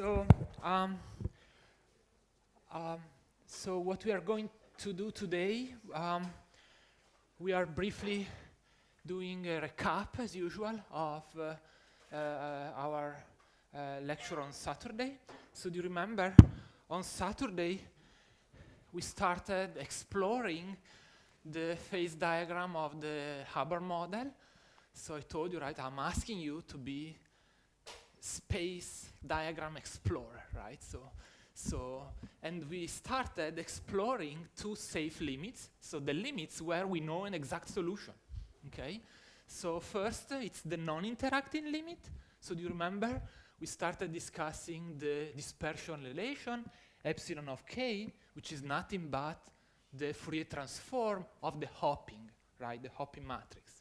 So, so what we are going to do today, we are briefly doing a recap, as usual, of our lecture on Saturday. So do you remember, on Saturday, we started exploring the phase diagram of the Hubbard model. So I told you, right, I'm asking you to be space diagram explorer, right? And we started exploring two safe limits. So the limits where we know an exact solution, okay? So first, it's the non-interacting limit. So do you remember? We started discussing the dispersion relation, epsilon of k, which is nothing but the Fourier transform of the hopping, right? The hopping matrix.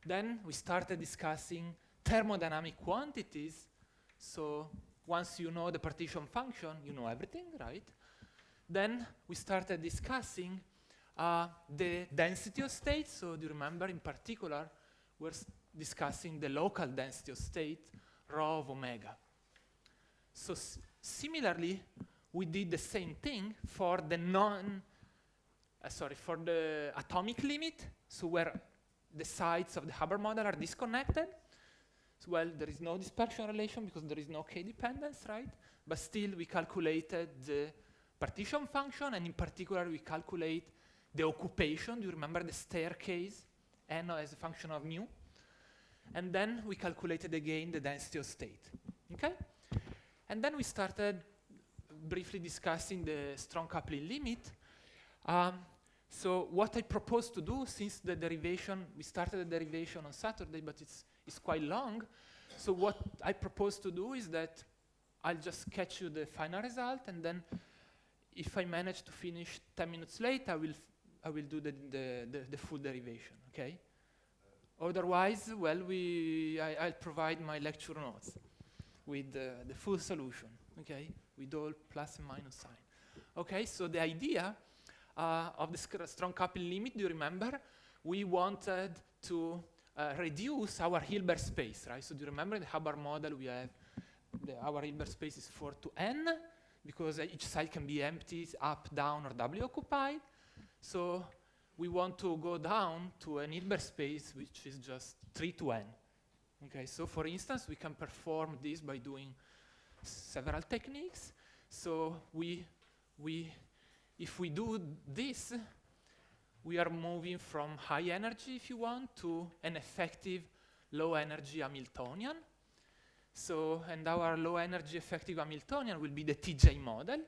Then we started discussing thermodynamic quantities. So once you know the partition function, you know everything, right? Then we started discussing the density of states. So do you remember, in particular, we're discussing the local density of state, rho of omega. So similarly, we did the same thing for the for the atomic limit, so where the sides of the Hubbard model are disconnected. So, well, there is no dispersion relation because there is no k dependence, right? But still, we calculated the partition function, and in particular, we calculate the occupation. Do you remember the staircase, n as a function of mu? And then we calculated again the density of state, okay? And then we started briefly discussing the strong coupling limit. So what I propose to do, since the derivation, we started the derivation on Saturday, but it's quite long. So what I propose to do is that I'll just sketch you the final result, and then if I manage to finish 10 minutes late, I will do the full derivation, okay? Otherwise, well, I'll provide my lecture notes with the full solution, okay? With all plus and minus sign. Okay, so the idea of the strong coupling limit, do you remember? We wanted to reduce our Hilbert space, right? So do you remember in the Hubbard model we have our Hilbert space is 4 to n, because each side can be empty, up, down, or doubly occupied. So we want to go down to an Hilbert space which is just 3 to n. Okay, so for instance, we can perform this by doing several techniques. So if we do this, we are moving from high energy, if you want, to an effective low energy Hamiltonian. So, and our low energy effective Hamiltonian will be the TJ model.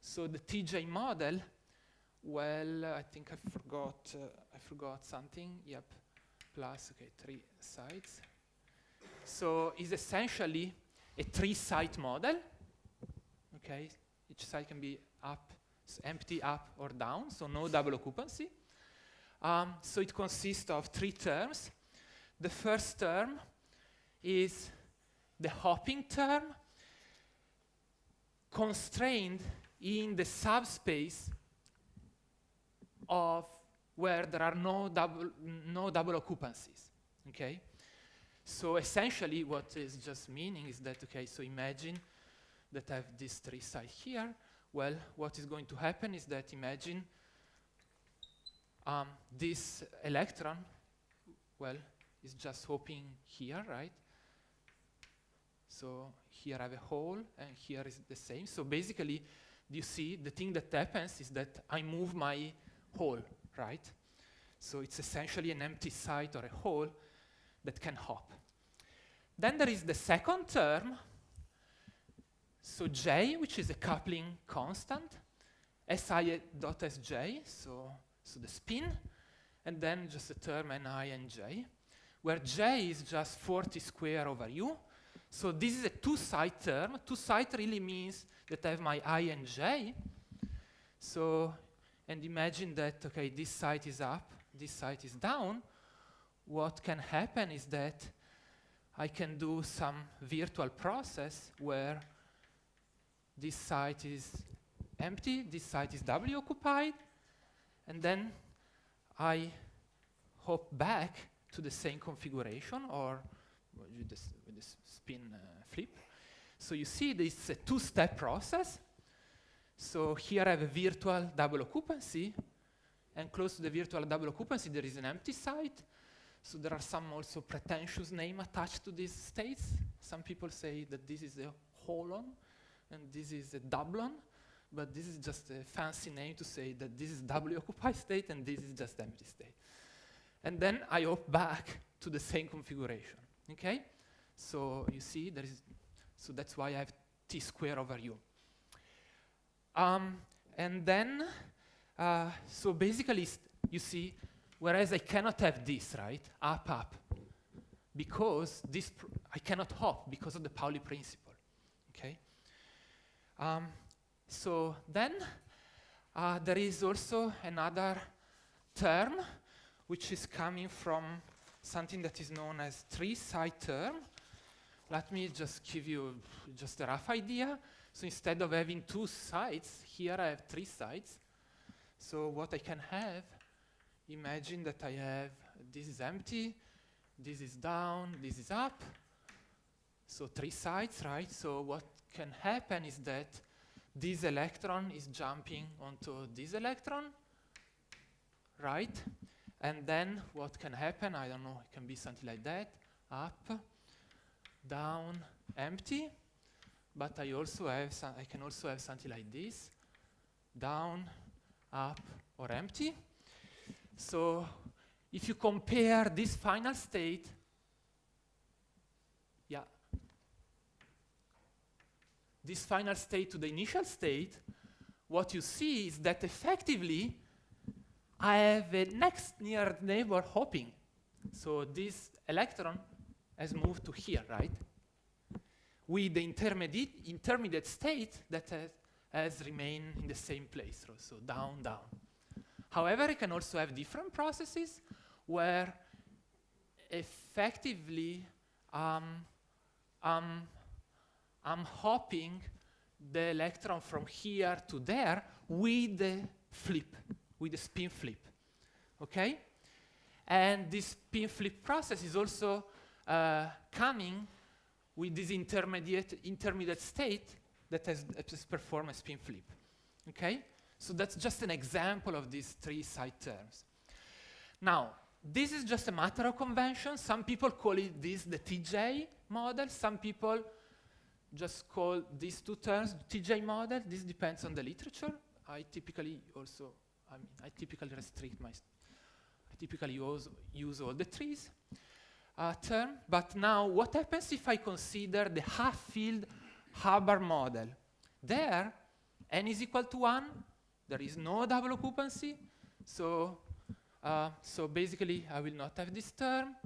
So the TJ model, well, I think I forgot something. Yep, plus, okay, 3 sides. So is essentially a 3-side model. Okay, each side can be up, empty, up, or down, so no double occupancy. So it consists of 3 terms. The first term is the hopping term constrained in the subspace of where there are no double occupancies, okay? So essentially what is just meaning is that, okay, so imagine that I have these 3 sides here. Well, what is going to happen is that imagine this electron, well, is just hopping here, right? So here I have a hole, and here is the same. So basically, you see, the thing that happens is that I move my hole, right? So it's essentially an empty site or a hole that can hop. Then there is the second term, so J, which is a coupling constant, Si.Sj, so the spin, and then just a term Ni and J, where J is just 40 square over U. So this is a 2-side term. 2-side really means that I have my I and J. So, and imagine that, okay, this side is up, this side is down. What can happen is that I can do some virtual process where this side is empty, this side is doubly occupied, and then I hop back to the same configuration, or with this spin flip. So you see this is a two-step process. So here I have a virtual double occupancy, and close to the virtual double occupancy there is an empty site. So there are some also pretentious names attached to these states. Some people say that this is a holon, and this is a doublon, but this is just a fancy name to say that this is doubly occupied state and this is just empty state. And then I hop back to the same configuration, okay? So you see, so that's why I have t squared over u. And then, so basically, you see, whereas I cannot have this, right, up, because I cannot hop because of the Pauli principle, okay? So then, there is also another term which is coming from something that is known as three-side term. Let me just give you just a rough idea. So instead of having two sides, here I have three sides. So what I can have, imagine that I have, this is empty, this is down, this is up. So three sides, right? So what can happen is that this electron is jumping onto this electron, right? And then what can happen, I don't know, it can be something like that, up, down, empty. But I can also have something like this, down, up, or empty. So if you compare this final state, this final state to the initial state, what you see is that effectively I have a next near neighbor hopping. So this electron has moved to here, right? With the intermediate state that has remained in the same place, so down, down. However, I can also have different processes where effectively I'm hopping the electron from here to there with the flip, with the spin flip, okay? And this spin flip process is also coming with this intermediate state that has performed a spin flip, okay? So that's just an example of these three side terms. Now, this is just a matter of convention. Some people call it the TJ model. Some people just call these two terms TJ model. This depends on the literature. I typically use all the trees term. But now, what happens if I consider the half-filled Hubbard model? There, n is equal to 1. There is no double occupancy. So basically, I will not have this term.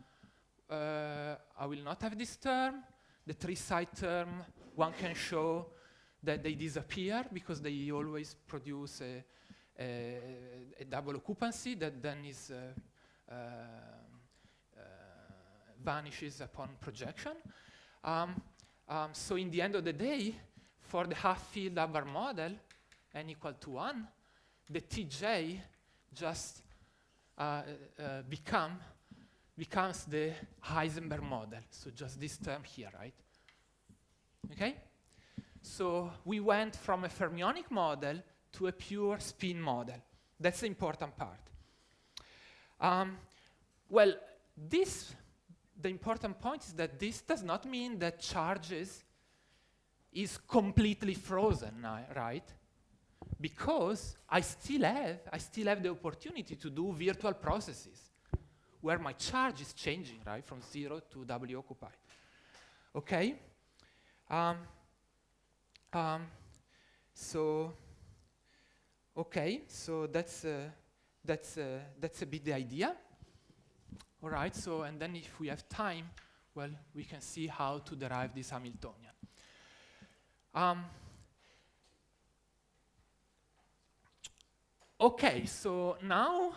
I will not have this term. The three-side term, one can show that they disappear because they always produce a double occupancy that then is vanishes upon projection. So in the end of the day, for the half-filled Hubbard model, n equal to 1, the TJ just becomes the Heisenberg model. So just this term here, right? Okay? So we went from a fermionic model to a pure spin model. That's the important part. Well, the important point is that this does not mean that charges is completely frozen, right? Because I still have the opportunity to do virtual processes where my charge is changing, right, from 0 to doubly occupied. Okay? So that's a bit the idea. All right, so and then if we have time, well, we can see how to derive this Hamiltonian. Okay, so now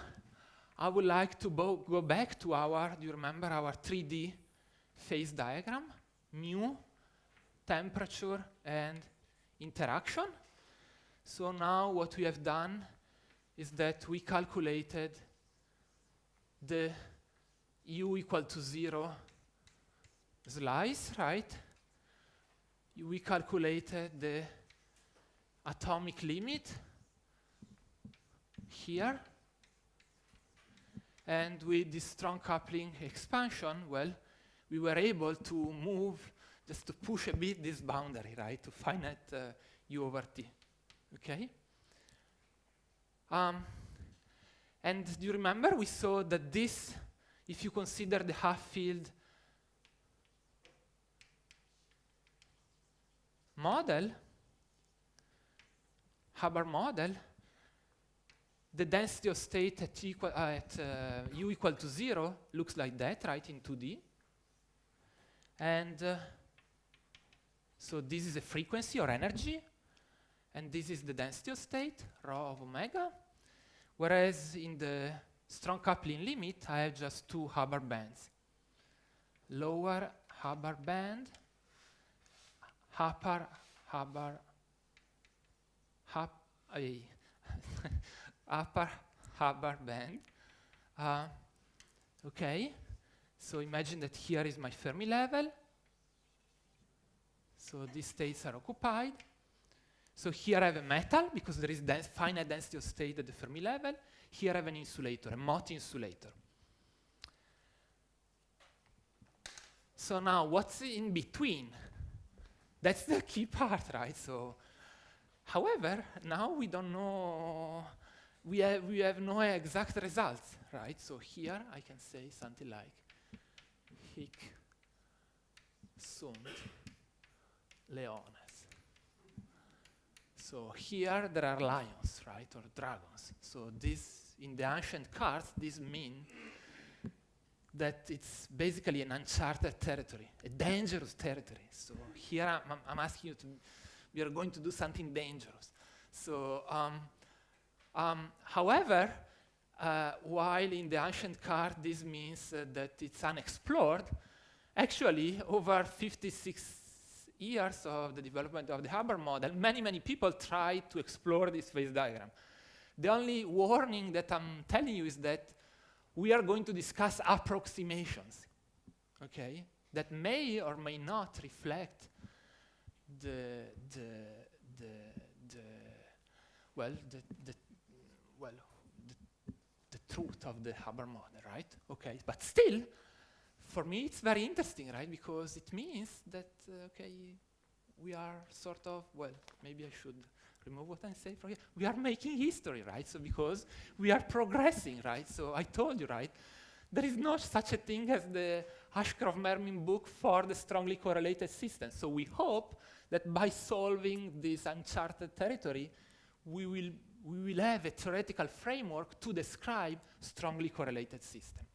I would like to go back to do you remember our 3D phase diagram? Mu, temperature, and interaction. So now what we have done is that we calculated the u equal to 0 slice, right? we calculated the atomic limit here. And with this strong coupling expansion, well, we were able to move, just to push a bit this boundary, right, to finite u over t, okay? And do you remember we saw that this, if you consider the half-field model, Hubbard model, the density of state at u equal to 0 looks like that, right, in 2D. And so this is a frequency or energy, and this is the density of state, rho of omega. Whereas in the strong coupling limit, I have just two Hubbard bands. Lower Hubbard band, upper Hubbard band. Okay, so imagine that here is my Fermi level. So these states are occupied. So here I have a metal, because there is finite density of state at the Fermi level. Here I have an insulator, a Mott insulator. So now, what's in between? That's the key part, right? So, however, now we don't know, we have no exact results, right? So here I can say something like hic sunt leones. So here there are lions, right, or dragons. So this, in the ancient cards, this means that it's basically an uncharted territory, a dangerous territory. So here I'm asking you to, we are going to do something dangerous. So, however, while in the ancient card this means that it's unexplored, actually over 56 years of the development of the Hubbard model, many people tried to explore this phase diagram. The only warning that I'm telling you is that we are going to discuss approximations, okay, that may or may not reflect the truth of the Hubbard model, right? Okay, but still, for me, it's very interesting, right? Because it means that, okay, we are sort of, well, maybe I should remove what I say from here. We are making history, right? So because we are progressing, right? So I told you, right? There is no such a thing as the Ashcroft-Mermin book for the strongly correlated system. So we hope that by solving this uncharted territory, we will have a theoretical framework to describe strongly correlated system.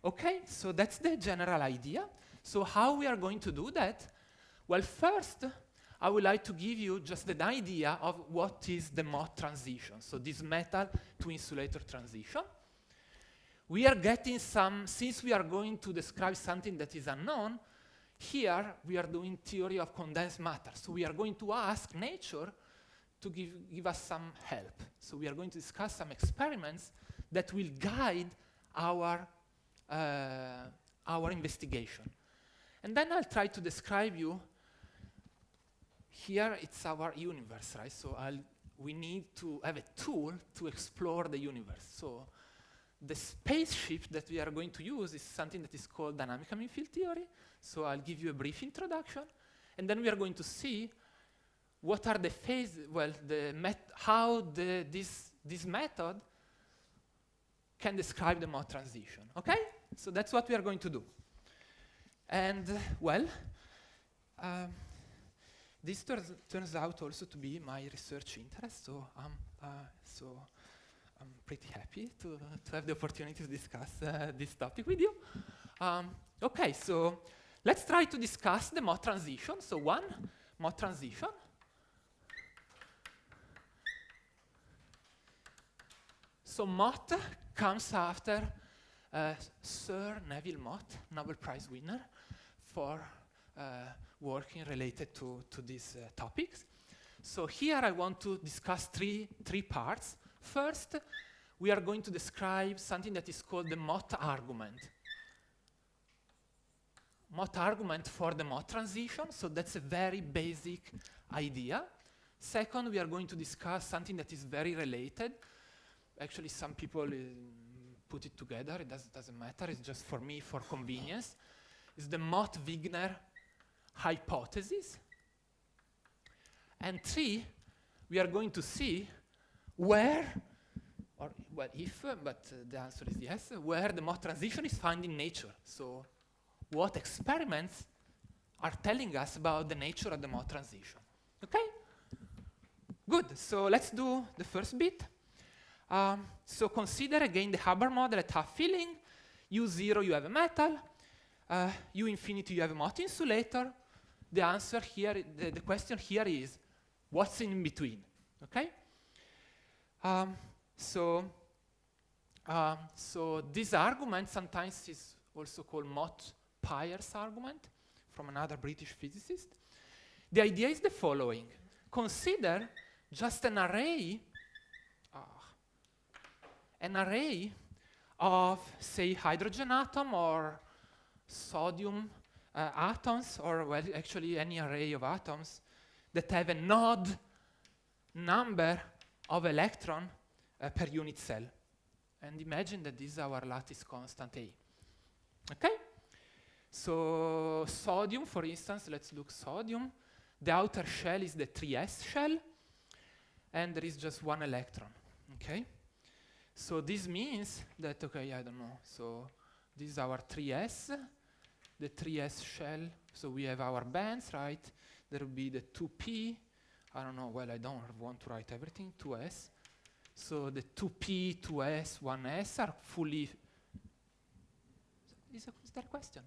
Okay, so that's the general idea. So how we are going to do that? Well, first, I would like to give you just an idea of what is the Mott transition. So this metal to insulator transition. We are getting some, since we are going to describe something that is unknown, here we are doing theory of condensed matter. So we are going to ask nature to give us some help. So we are going to discuss some experiments that will guide our investigation. And then I'll try to describe you, here it's our universe, right? So we need to have a tool to explore the universe. So the spaceship that we are going to use is something that is called dynamical mean field theory. So I'll give you a brief introduction, and then we are going to see what are the phases, well, how this method can describe the Mott transition, okay? So that's what we are going to do. And, well, this turns out also to be my research interest, so I'm pretty happy to have the opportunity to discuss this topic with you. Okay, so let's try to discuss the Mott transition. So one, Mott transition. So Mott comes after Sir Neville Mott, Nobel Prize winner, for working related to these topics. So here I want to discuss three parts. First, we are going to describe something that is called the Mott argument. Mott argument for the Mott transition, so that's a very basic idea. Second, we are going to discuss something that is very related. Actually, some people put it together, it doesn't matter, it's just for me, for convenience. It's the Mott-Wigner hypothesis. And three, we are going to see where, or well, if, but the answer is yes, where the Mott transition is found in nature. So what experiments are telling us about the nature of the Mott transition. Okay? Good, so let's do the first bit. So consider again the Hubbard model at half filling. U0, you have a metal. U infinity, you have a Mott insulator. The answer here, the question here is, what's in between? Okay? So this argument sometimes is also called Mott-Pious argument from another British physicist. The idea is the following. Consider just an array of, say, hydrogen atom or sodium atoms, or well, actually any array of atoms that have an odd number of electrons per unit cell. And imagine that this is our lattice constant A. Okay? So sodium, for instance, let's look sodium. The outer shell is the 3s shell, and there is just one electron. Okay? So this means that, okay, I don't know. So this is our 3s, the 3s shell. So we have our bands, right? There will be the 2p. I don't know, well, I don't want to write everything, 2s. So the 2p, 2s, 1s are fully... Is there a question?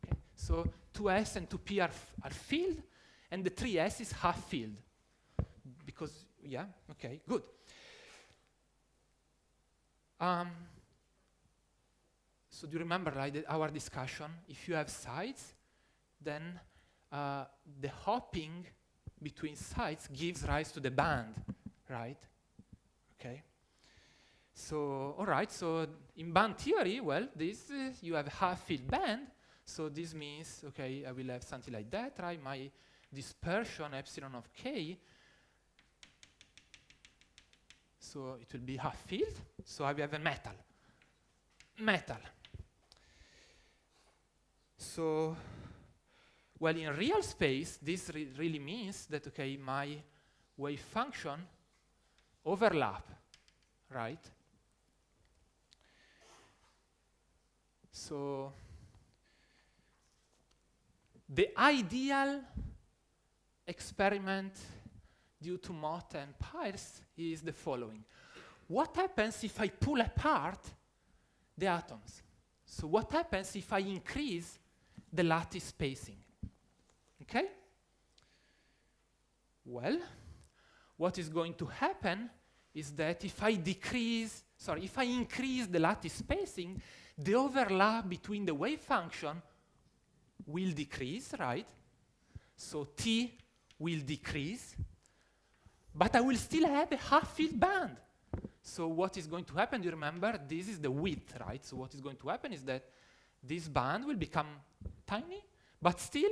Okay, so 2s and 2p are filled, and the 3s is half filled. Because, yeah, okay, good. So do you remember, like, our discussion? If you have sides, then the hopping between sides gives rise to the band, right? Okay. So, all right, so in band theory, well, this you have a half-filled band, so this means, okay, I will have something like that, right? My dispersion, epsilon of k, so it will be half-filled, so I will have a metal. So, well, in real space, this really means that, okay, my wave function overlap, right? So the ideal experiment due to Mott and Pious is the following. What happens if I pull apart the atoms? So what happens if I increase the lattice spacing? Okay? Well, what is going to happen is that if I increase the lattice spacing, the overlap between the wave function will decrease, right? So T will decrease, but I will still have a half-filled band. So what is going to happen, you remember, this is the width, right? So what is going to happen is that this band will become tiny, but still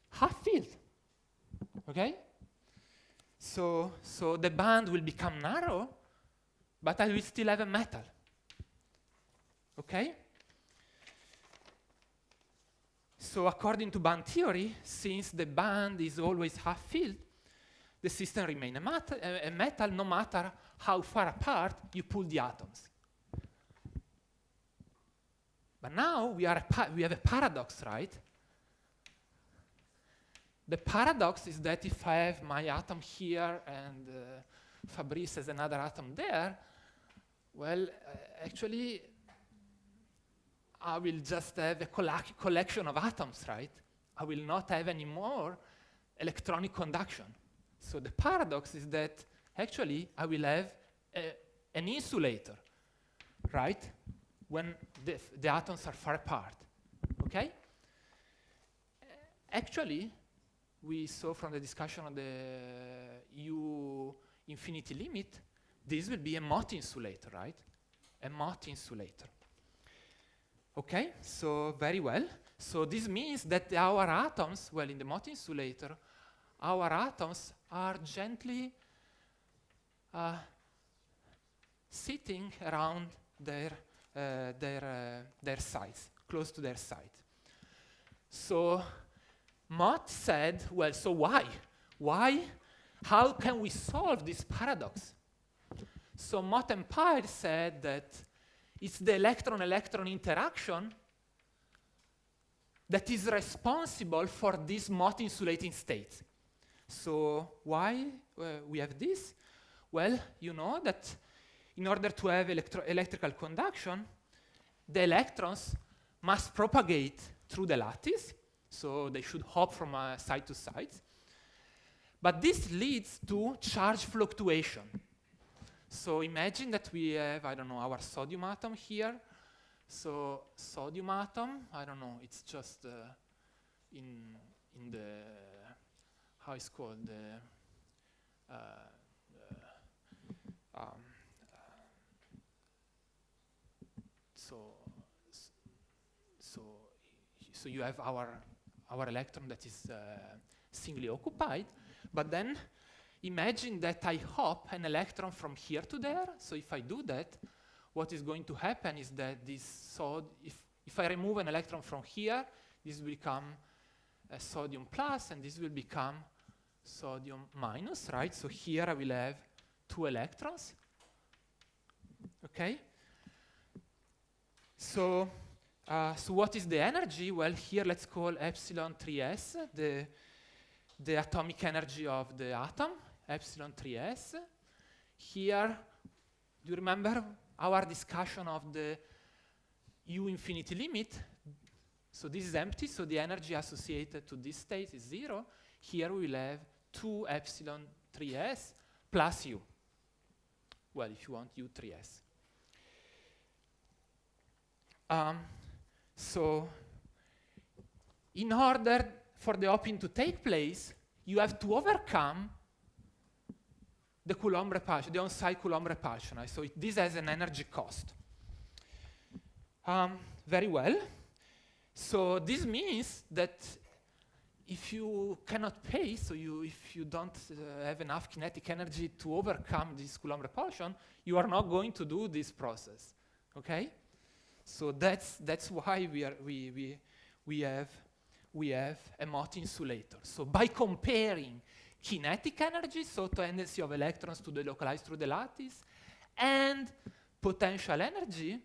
half-filled, okay? So the band will become narrow, but I will still have a metal, okay? So according to band theory, since the band is always half-filled, the system remains a metal no matter how far apart you pull the atoms. But now we have a paradox, right? The paradox is that if I have my atom here and Fabrice has another atom there, well, actually, I will just have a collection of atoms, right? I will not have any more electronic conduction. So the paradox is that actually I will have an insulator, right? When the atoms are far apart, okay? Actually, we saw from the discussion of the U infinity limit, this will be a Mott insulator, right? A Mott insulator. Okay, so very well. So this means that our atoms, well, in the Mott insulator, our atoms are gently sitting around their sides, close to their side. So Mott said, well, so why? Why? How can we solve this paradox? So Mott and Pious said that it's the electron-electron interaction that is responsible for this Mott insulating state. So why we have this? Well, you know that in order to have electrical conduction, the electrons must propagate through the lattice, so they should hop from side to side. But this leads to charge fluctuation. So imagine that we have, I don't know, our sodium atom here. So sodium atom, I don't know, it's just in the, how it's called, so you have our electron that is singly occupied, but then imagine that I hop an electron from here to there. So if I do that, what is going to happen is that this if I remove an electron from here, this will become a sodium plus, and this will become sodium minus, right? So here I will have 2 electrons. Okay? So what is the energy? Well, here let's call epsilon 3s the atomic energy of the atom, epsilon 3s. Here, do you remember our discussion of the U infinity limit? So this is empty, so the energy associated to this state is 0. Here we will have 2 epsilon 3s plus U. Well, if you want U 3s. So in order for the hopping to take place, you have to overcome the Coulomb repulsion, the on-site Coulomb repulsion. Right? So this has an energy cost. Very well. So this means that if you cannot pay, so if you don't have enough kinetic energy to overcome this Coulomb repulsion, you are not going to do this process. Okay? So that's why we have a Mott insulator. So by comparing kinetic energy, so tendency of electrons to delocalize through the lattice, and potential energy,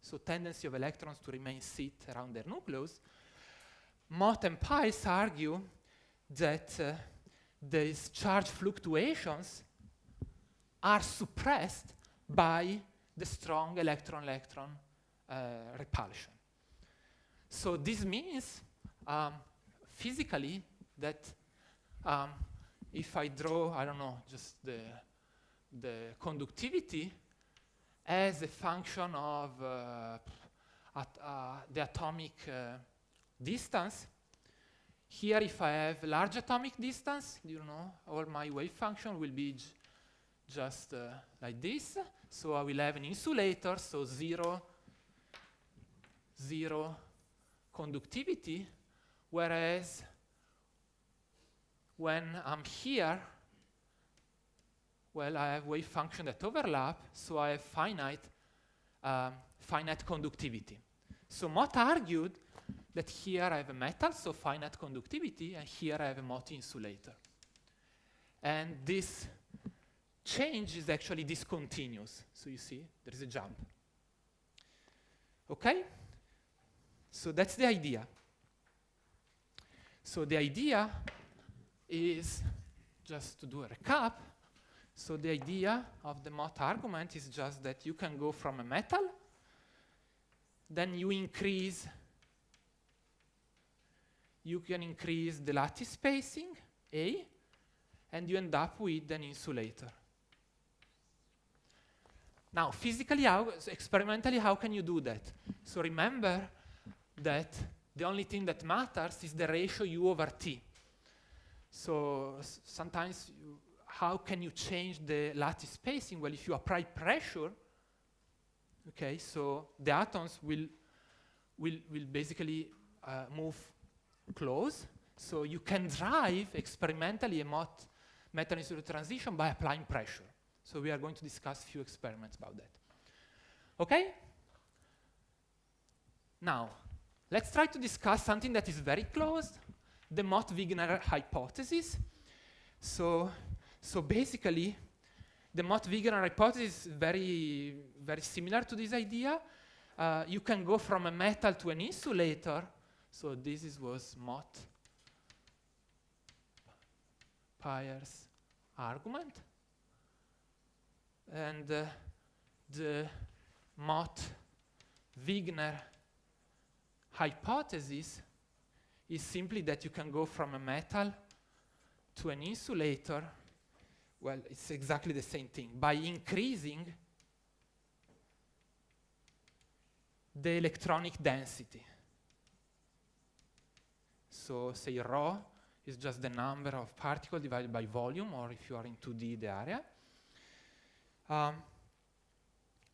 so tendency of electrons to remain sit around their nucleus, Mott and Pious argue that these charge fluctuations are suppressed by the strong electron-electron repulsion. So this means physically that if I draw, I don't know, just the conductivity as a function of the atomic distance, here if I have large atomic distance, you know, all my wave function will be just like this. So I will have an insulator, so zero conductivity, whereas when I'm here, well, I have wave function that overlap, so I have finite conductivity. So Mott argued that here I have a metal, so finite conductivity, and here I have a Mott insulator. And this change is actually discontinuous. So you see, there is a jump. Okay? So that's the idea. So the idea is, just to do a recap, so the idea of the Mott argument is just that you can go from a metal, then you can increase the lattice spacing, A, and you end up with an insulator. Now, physically, experimentally, how can you do that? So remember that the only thing that matters is the ratio U over T. So sometimes, how can you change the lattice spacing? Well, if you apply pressure, okay, so the atoms will basically move close. So you can drive experimentally a metal-insulator transition by applying pressure. So we are going to discuss a few experiments about that. Okay? Now, let's try to discuss something that is very close, the Mott-Wigner hypothesis. So basically, the Mott-Wigner hypothesis is very, very similar to this idea. You can go from a metal to an insulator. So this was Pious argument. And the Mott-Wigner hypothesis is simply that you can go from a metal to an insulator. Well, it's exactly the same thing, by increasing the electronic density. So say rho is just the number of particles divided by volume, or if you are in 2D, the area.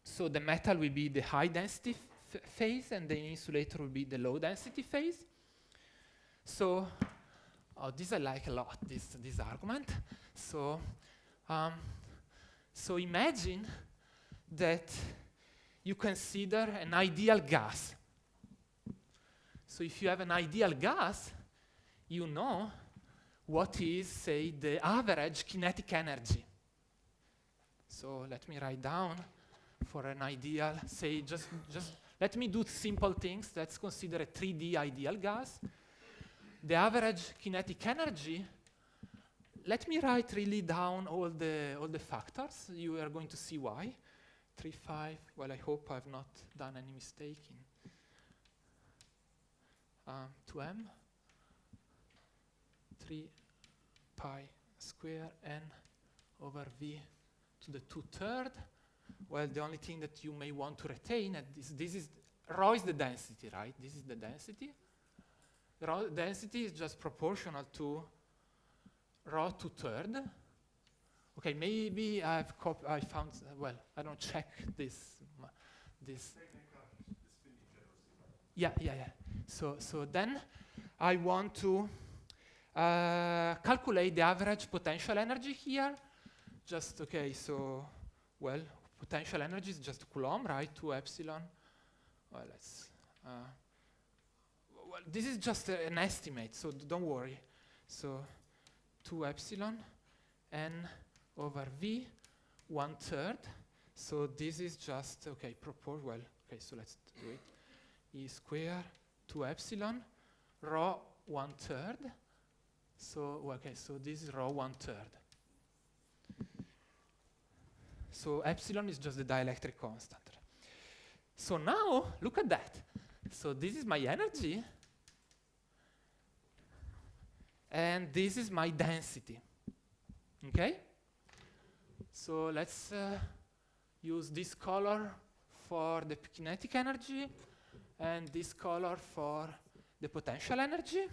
So the metal will be the high density phase, and the insulator will be the low density phase. So this I like a lot, this argument. So imagine that you consider an ideal gas. So if you have an ideal gas, you know what is, say, the average kinetic energy. So let me write down for an ideal, say, just let me do simple things. Let's consider a 3D ideal gas. The average kinetic energy, let me write really down all the factors. You are going to see why. 3, 5, well, I hope I've not done any mistake in 2m, 3 pi square n over v to the 2/3. Well, the only thing that you may want to retain, this is, rho is the density, right? This is the density. Rho density is just proportional to rho 2/3. Okay, maybe I found, well, I don't check this. Yeah. So then I want to calculate the average potential energy here. Just, okay, so, well, potential energy is just Coulomb, right? 2 epsilon. Well, let's, well, this is just an estimate, so don't worry. So 2 epsilon n over v 1/3. So this is just, okay, well, okay, so let's do it. E square 2 epsilon rho 1/3. So, okay, so this is rho 1/3. So epsilon is just the dielectric constant. So now, look at that. So this is my energy, and this is my density. Okay? So let's use this color for the kinetic energy, and this color for the potential energy.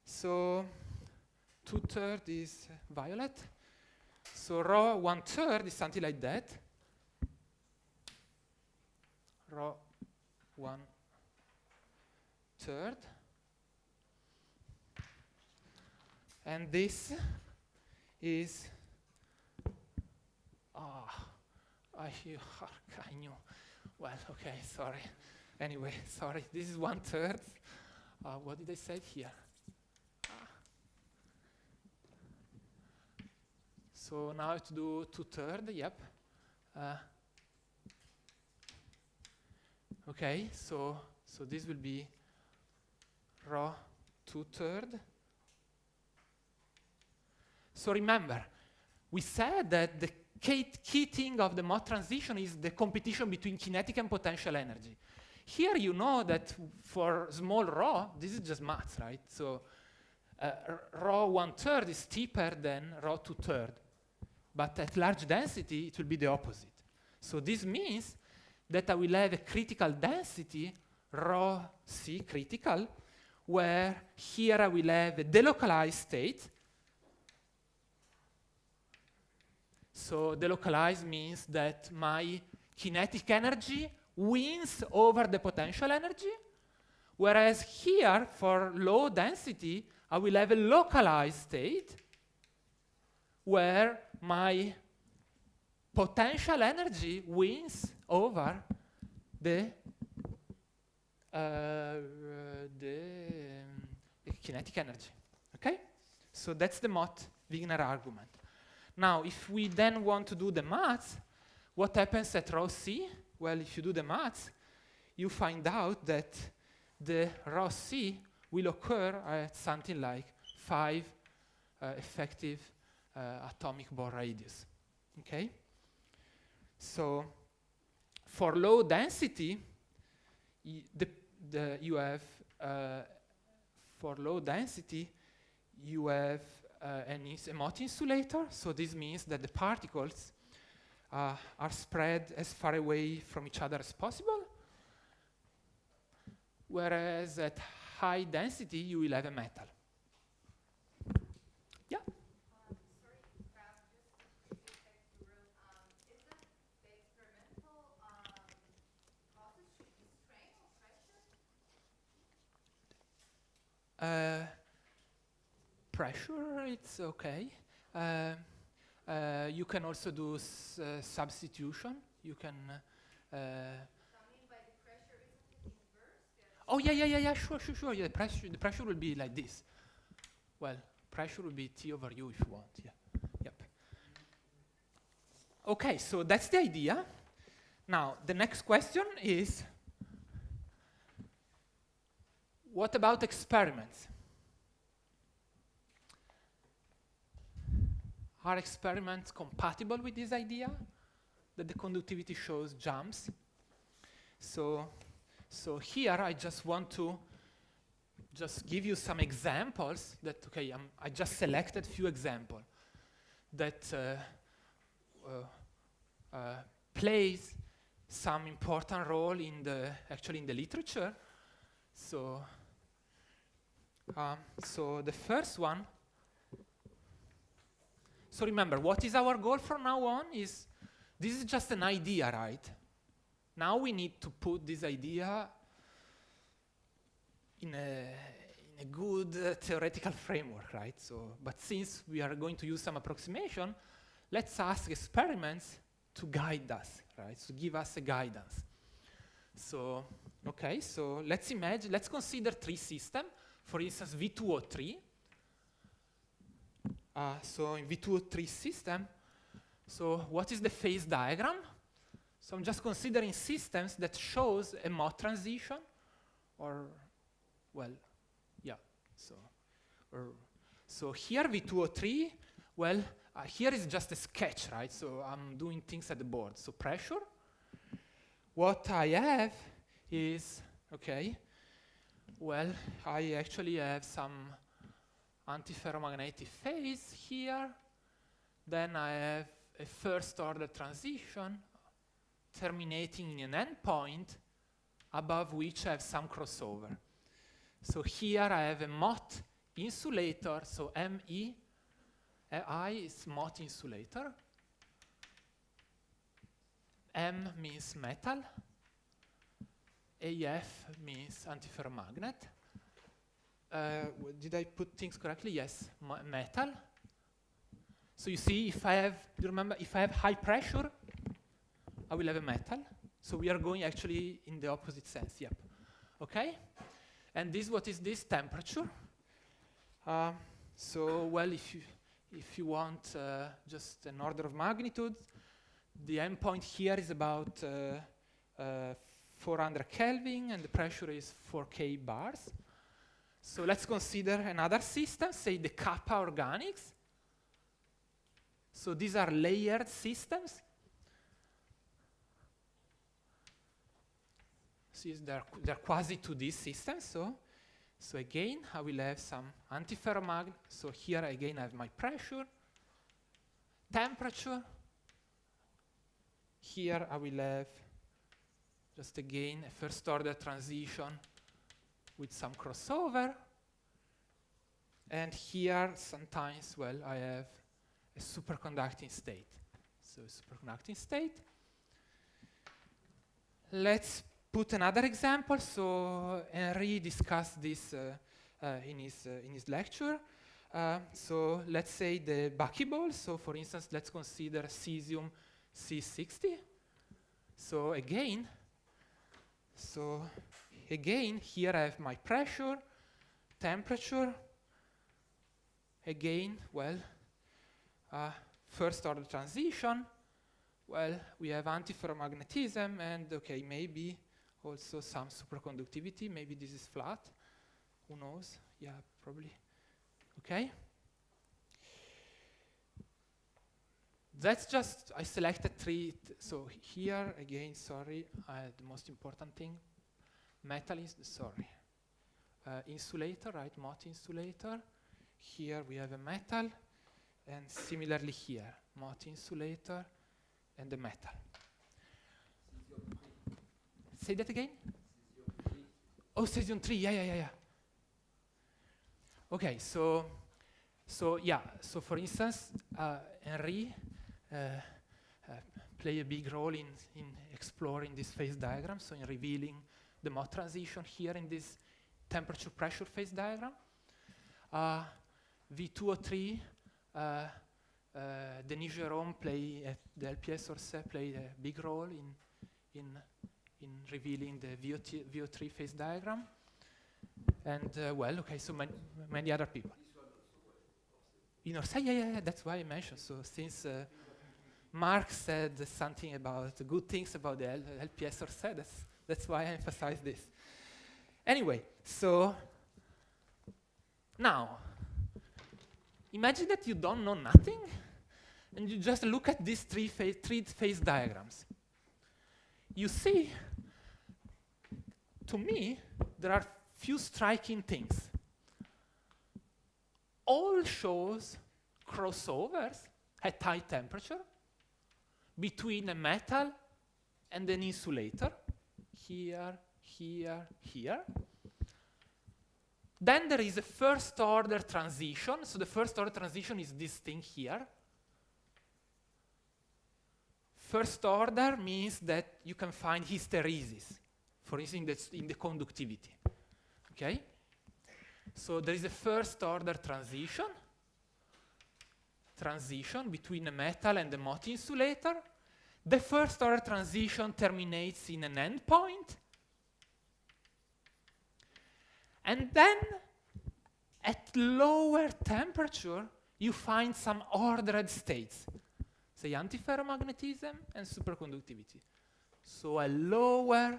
So 2/3 is violet. So rho 1/3 is something like that. Rho 1/3. And this is, I knew. Well, okay, sorry. Anyway, sorry, this is 1/3. What did I say here? So now I have to do 2/3, yep. Okay, so this will be rho 2/3. So remember, we said that the key thing of the Mott transition is the competition between kinetic and potential energy. Here you know that for small rho, this is just maths, right? So rho 1/3 is steeper than rho 2/3. But at large density, it will be the opposite. So this means that I will have a critical density, rho c critical, where here I will have a delocalized state. So delocalized means that my kinetic energy wins over the potential energy, Whereas here, for low density, I will have a localized state where my potential energy wins over the kinetic energy. Okay? So that's the Mott-Wigner argument. Now, if we then want to do the maths, what happens at rho c? Well, if you do the maths, you find out that the rho c will occur at something like 5 effective atomic Bohr radius. Okay? So for low density, for low density, you have a Mott insulator. So this means that the particles are spread as far away from each other as possible. Whereas at high density, you will have a metal. Yeah? Sorry, perhaps just to take the room. Is that the experimental process should be strain or pressure? Pressure, it's okay. You can also do substitution. You can. So I mean by the pressure, isn't it inverse? Oh yeah. Sure. Yeah, the pressure will be like this. Well, pressure will be T over U if you want. Yeah. Yep. Okay, so that's the idea. Now the next question is, what about experiments? Are experiments compatible with this idea that the conductivity shows jumps? So here I just want to just give you some examples that, okay, I just selected few examples that plays some important role in the literature. So the first one. So remember, what is our goal from now on is, this is just an idea, right? Now we need to put this idea in a good theoretical framework, right? So, but since we are going to use some approximation, let's ask experiments to guide us, right? To give us a guidance. So, okay, so let's consider 3 systems. For instance, V2O3. So in V2O3 system, so what is the phase diagram? So I'm just considering systems that shows a Mott transition, or, well, yeah. So here V2O3, well, here is just a sketch, right? So I'm doing things at the board. So pressure. What I have is, okay, well, I actually have some antiferromagnetic phase here. Then I have a first order transition terminating in an endpoint above which I have some crossover. So here I have a Mott insulator, so ME, I is Mott insulator. M means metal. AF means antiferromagnet. Did I put things correctly? Yes, metal. So you see, if I have, do you remember, if I have high pressure, I will have a metal. So we are going actually in the opposite sense, yep. Okay? And this, what is this? Temperature. So, well, if you want just an order of magnitude, the endpoint here is about 400 Kelvin, and the pressure is 4K bars. So let's consider another system, say the kappa organics. So these are layered systems. So they're quasi 2D systems. So again, I will have some antiferromagnet. So here again, I have my pressure, temperature. Here I will have just again a first order transition with some crossover. And here sometimes, well, I have a superconducting state. So superconducting state. Let's put another example. So Henri discussed this in his lecture. So let's say the buckyball. So for instance, let's consider cesium C60. So again, here I have my pressure, temperature. Again, well, first order transition. Well, we have antiferromagnetism and okay, maybe also some superconductivity. Maybe this is flat. Who knows? Yeah, probably. Okay. That's just, I selected 3. So here, again, sorry, the most important thing, metal is, insulator, right, MOT insulator. Here we have a metal, and similarly here, MOT insulator and the metal. Say that again? Oh, cesium 3, yeah. Okay, so for instance, Henri play a big role in exploring this phase diagram, so in revealing the MOT transition here in this temperature pressure phase diagram. V2O3, Denis Jérôme the LPS Orsay played a big role in revealing the VO3 phase diagram. And well, okay, so many other people. In Orsay, yeah, that's why I mentioned. So since Mark said something about good things about the LPS Orsay, that's why I emphasize this. Anyway, so now, imagine that you don't know nothing, and you just look at these three phase diagrams. You see, to me, there are few striking things. All shows crossovers at high temperature between a metal and an insulator, here. Then there is a first order transition. So the first order transition is this thing here. First order means that you can find hysteresis, for instance, in the conductivity. Okay? So there is a first order transition between a metal and a MOT insulator. The first order transition terminates in an endpoint. And then, at lower temperature, you find some ordered states, say antiferromagnetism and superconductivity. So at lower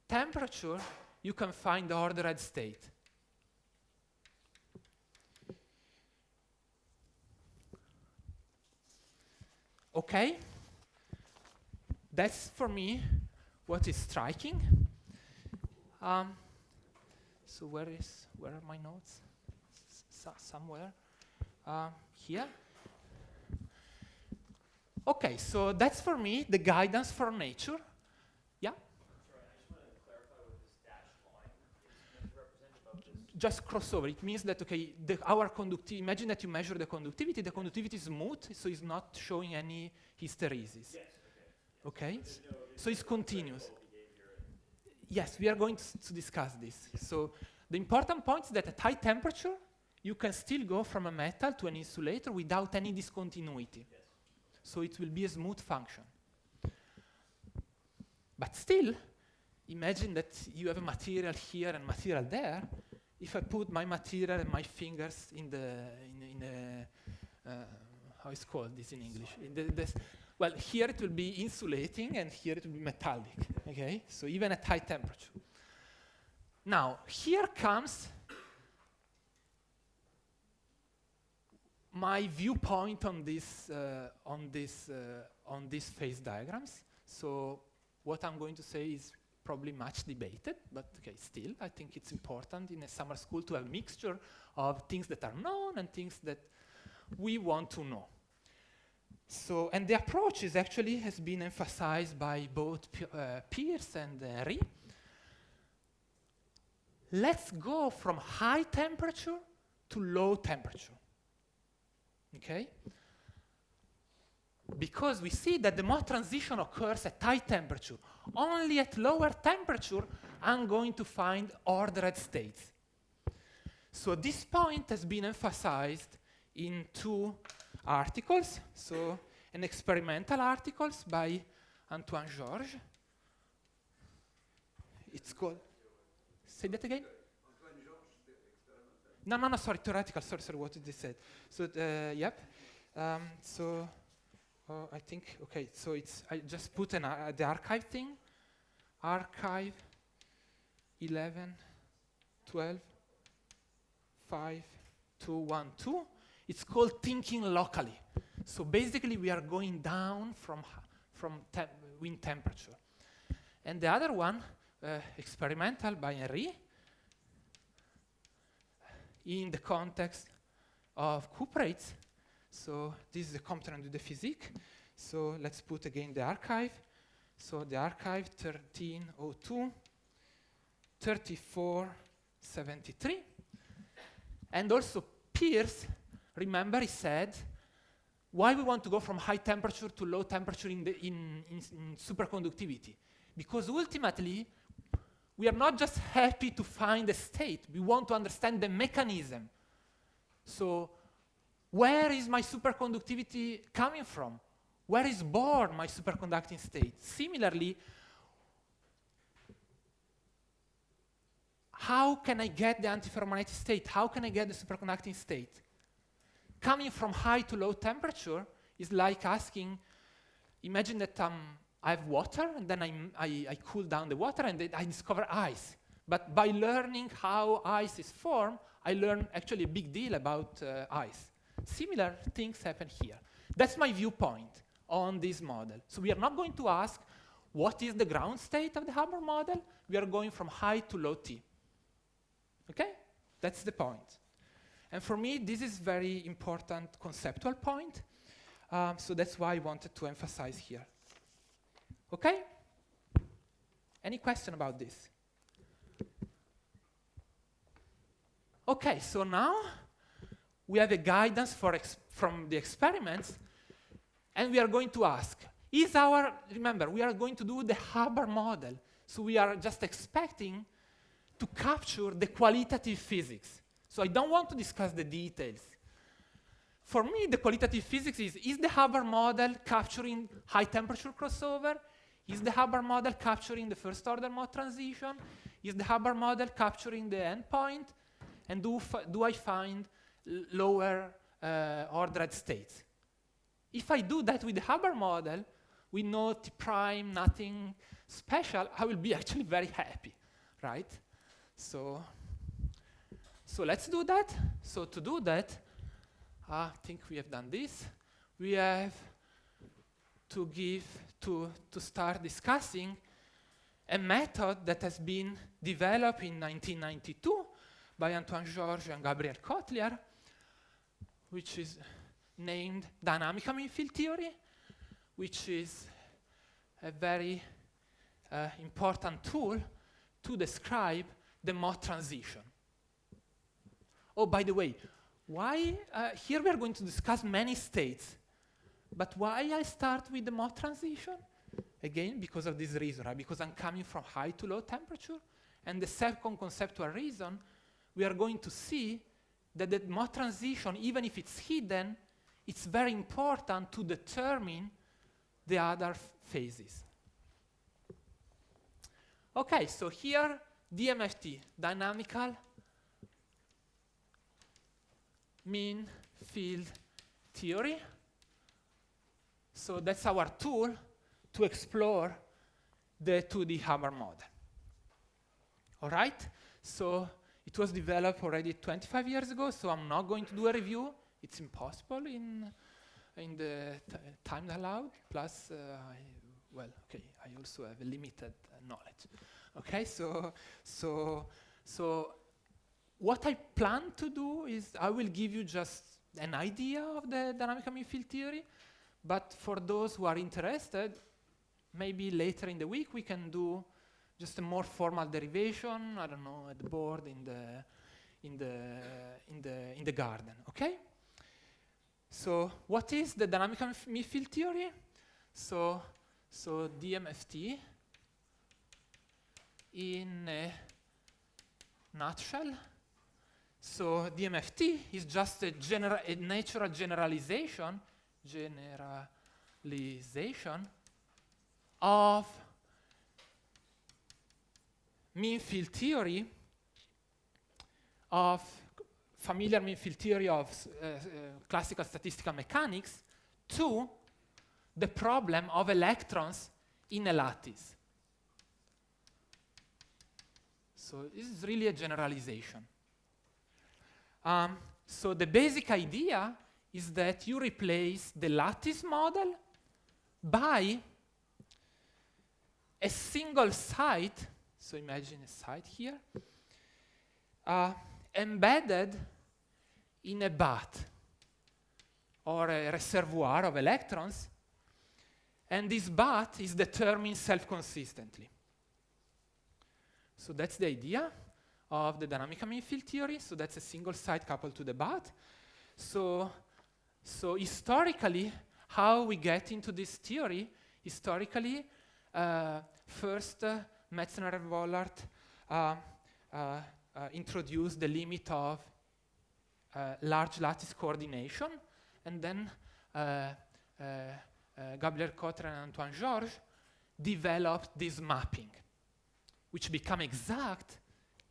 temperature, you can find the ordered state. Okay? That's, for me, what is striking. So where are my notes? Somewhere here. Okay, so that's for me the guidance for nature. Yeah. Sorry, I just want to clarify what this dashed line is meant to represent about this. Just crossover. It means that okay, our conductivity. Imagine that you measure the conductivity. The conductivity is smooth, so it's not showing any hysteresis. Yes. Okay. So it's continuous. Yes, we are going to discuss this. So the important point is that at high temperature, you can still go from a metal to an insulator without any discontinuity. Yes. So it will be a smooth function. But still, imagine that you have a material here and material there. If I put my material and my fingers in how is called this in English? Well, here it will be insulating, and here it will be metallic, okay? So even at high temperature. Now, here comes my viewpoint on these phase diagrams. So what I'm going to say is probably much debated, but okay, still, I think it's important in a summer school to have a mixture of things that are known and things that we want to know. So, and the approach is actually has been emphasized by both Pious and Henri. Let's go from high temperature to low temperature. Okay? because we see that the Mott transition occurs at high temperature. Only at lower temperature, I'm going to find ordered states. So this point has been emphasized in two articles. So an experimental articles by Antoine Georges. It's called, say that again? No, sorry, theoretical, sorry, what did they say? So, yep. I think, okay, so I just put the archive thing. Archive 11, 12, 5, 2, 1, 2. It's called thinking locally. So basically, we are going down from wind temperature. And the other one, experimental by Henry, in the context of cuprates. So this is the component of the physique. So let's put again the archive. So the archive 1302, 3473. And also Pierce, remember he said, why we want to go from high temperature to low temperature in superconductivity? Because ultimately, we are not just happy to find a state. We want to understand the mechanism. So where is my superconductivity coming from? Where is born my superconducting state? Similarly, how can I get the antiferromagnetic state? How can I get the superconducting state? Coming from high to low temperature is like asking, imagine that I have water, and then I cool down the water, and then I discover ice. But by learning how ice is formed, I learn actually a big deal about ice. Similar things happen here. That's my viewpoint on this model. So we are not going to ask, what is the ground state of the Hubbard model? We are going from high to low T. Okay? That's the point. And for me, this is very important conceptual point. So that's why I wanted to emphasize here. Okay? Any question about this? Okay, so now we have a guidance from the experiments, and we are going to ask, remember, we are going to do the Hubbard model, so we are just expecting to capture the qualitative physics. So I don't want to discuss the details. For me, the qualitative physics is the Hubbard model capturing high temperature crossover? Is the Hubbard model capturing the first order Mott transition? Is the Hubbard model capturing the endpoint? And do I find lower ordered states? If I do that with the Hubbard model, with no T prime, nothing special, I will be actually very happy, right? So let's do that. So to do that, I think we have done this. We have to start discussing a method that has been developed in 1992 by Antoine Georges and Gabriel Kotliar, which is named Dynamical mean field theory, which is a very important tool to describe the Mott transition. Oh, by the way, why here we are going to discuss many states, but why I start with the Mott transition? Again, because of this reason, right? Because I'm coming from high to low temperature. And the second conceptual reason, we are going to see that the Mott transition, even if it's hidden, it's very important to determine the other phases. Okay, so here, DMFT, Dynamical mean field theory. So that's our tool to explore the 2D Hubbard model. All right? So it was developed already 25 years ago, so I'm not going to do a review. It's impossible in the time allowed. Plus, I also have a limited knowledge. Okay, so what I plan to do is I will give you just an idea of the dynamical mean field theory, but for those who are interested, maybe later in the week we can do just a more formal derivation, I don't know, at the board in the garden, okay? So what is the dynamical midfield theory? So DMFT in a nutshell. So DMFT is just a natural generalization of mean field theory of familiar mean field theory of classical statistical mechanics to the problem of electrons in a lattice. So this is really a generalization. So the basic idea is that you replace the lattice model by a single site, so imagine a site here, embedded in a bath or a reservoir of electrons, and this bath is determined self-consistently. So that's the idea of the dynamical mean field theory. So that's a single site coupled to the bath. So historically, how we get into this theory, historically, first Metzner and Vollard introduced the limit of large lattice coordination, and then Gabriel Cotter and Antoine Georges developed this mapping, which become exact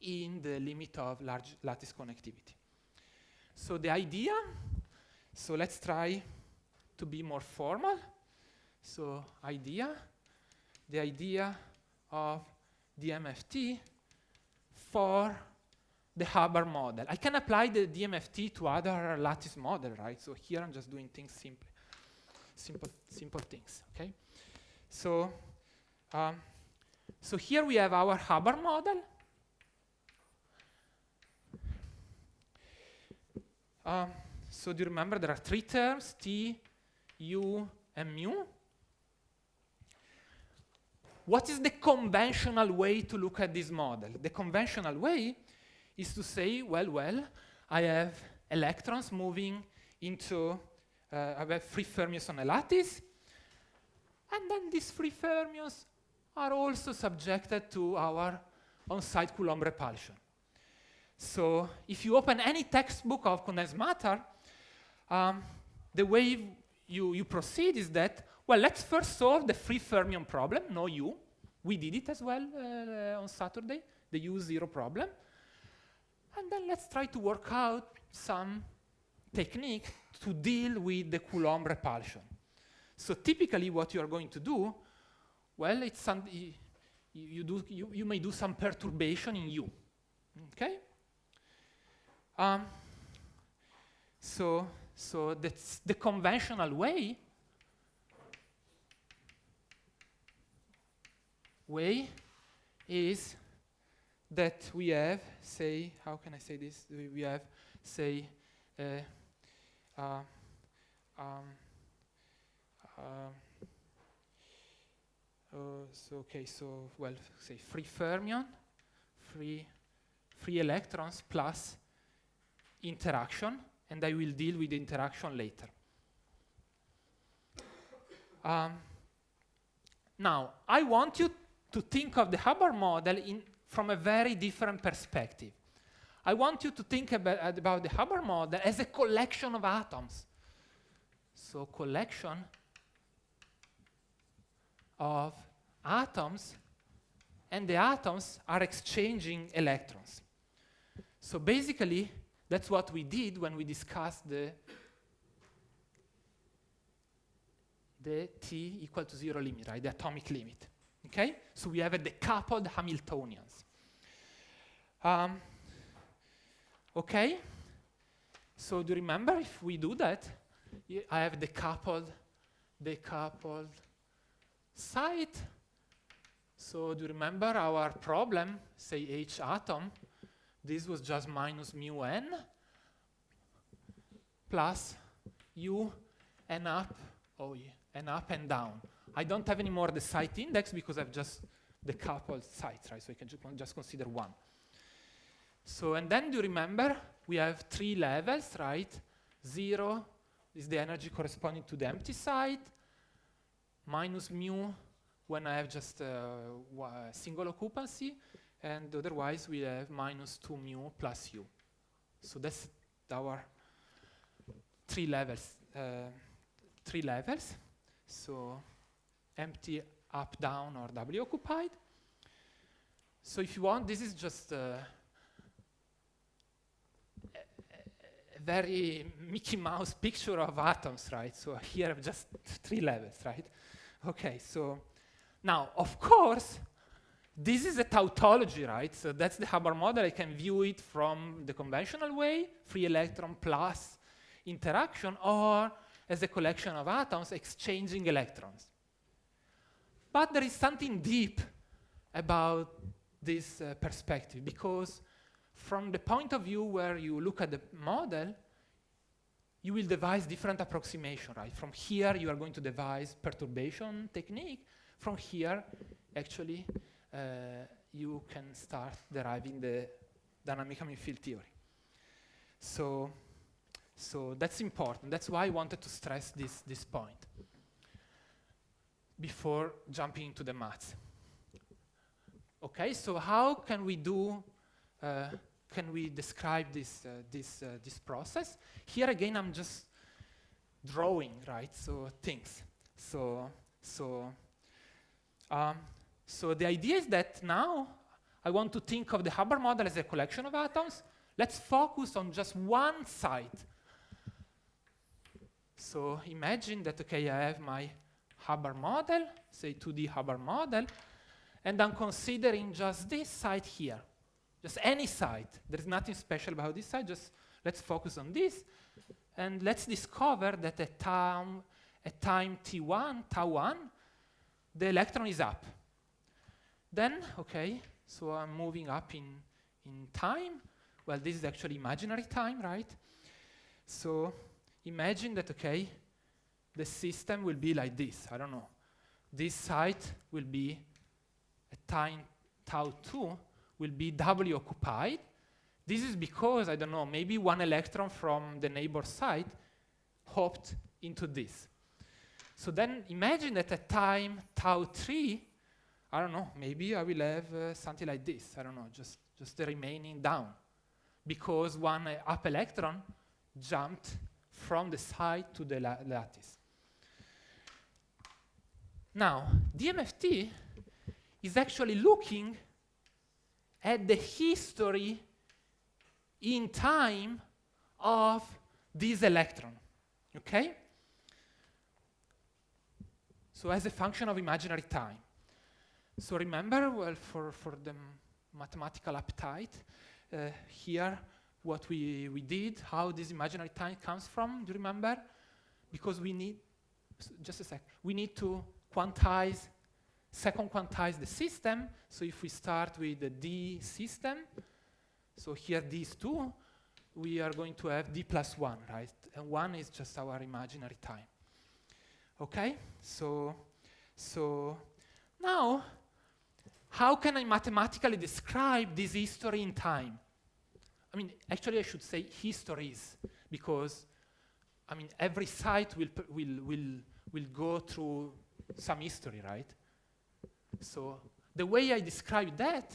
in the limit of large lattice connectivity. So the idea, so let's try to be more formal. So the idea of DMFT for the Hubbard model. I can apply the DMFT to other lattice model, right? So here I'm just doing things simple things, okay? So here we have our Hubbard model. So do you remember there are three terms, T, U, and mu? What is the conventional way to look at this model? The conventional way is to say, well, I have electrons moving into, I have free fermions on a lattice, and then these free fermions are also subjected to our on-site Coulomb repulsion. So if you open any textbook of condensed matter, the way you proceed is that, well, let's first solve the free fermion problem, no U. We did it as well on Saturday, the U0 problem. And then let's try to work out some technique to deal with the Coulomb repulsion. So typically what you are going to do, well, it's you may do some perturbation in U, okay? So that's the conventional way is that we have, say, how can I say this? We have, say, say free fermion, free electrons plus interaction, and I will deal with the interaction later. Now, I want you to think of the Hubbard model from a very different perspective. I want you to think about the Hubbard model as a collection of atoms. So collection of atoms, and the atoms are exchanging electrons. So basically, that's what we did when we discussed the T equal to 0 limit, right? The atomic limit. Okay? So we have a decoupled Hamiltonians. Okay? So do you remember if we do that, I have decoupled site. So do you remember our problem, say H atom, this was just minus mu n plus U and up, and up and down. I don't have anymore the site index because I've just decoupled sites, right? So I can just consider one. So, and then do you remember we have three levels, right? 0, is the energy corresponding to the empty side, minus mu when I have just a single occupancy, and otherwise we have minus 2 mu plus u. So that's our three levels. So empty, up, down, or doubly occupied. So if you want, this is just a very Mickey Mouse picture of atoms, right? So here I have just 3 levels, right? Okay, so now, of course, this is a tautology, right? So that's the Hubbard model. I can view it from the conventional way, free electron plus interaction, or as a collection of atoms exchanging electrons. But there is something deep about this perspective, because from the point of view where you look at the model, you will devise different approximation, right? From here, you are going to devise perturbation technique. From here, actually, you can start deriving the dynamical field theory. So that's important. That's why I wanted to stress this point before jumping into the maths. Okay, so how can we do? Can we describe this process? Here again, I'm just drawing, right? So things. So the idea is that now I want to think of the Hubbard model as a collection of atoms. Let's focus on just one site. So imagine that, okay, I have my Hubbard model, say 2D Hubbard model, and I'm considering just this site here, just any site. There's nothing special about this site, just let's focus on this, and let's discover that at time t1, tau 1, the electron is up. Then, okay, so I'm moving up in time. Well, this is actually imaginary time, right? So imagine that, okay, the system will be like this. I don't know. This site will be at time tau 2 will be doubly occupied. This is because, I don't know, maybe one electron from the neighbor site hopped into this. So then imagine that at time tau 3, I don't know, maybe I will have something like this. I don't know, just the remaining down. Because one up electron jumped from the site to the lattice. Now, DMFT is actually looking at the history in time of this electron, okay? So as a function of imaginary time. So remember, well, for the mathematical appetite, here what we did, how this imaginary time comes from, do you remember? Because we need, just a sec, we need to quantize, second quantize the system. So if we start with the D system, so here D is 2, we are going to have D plus 1, right? And 1 is just our imaginary time. Okay? So now, how can I mathematically describe this history in time? I mean, actually I should say histories, because I mean every site will go through some history, right? So the way I describe that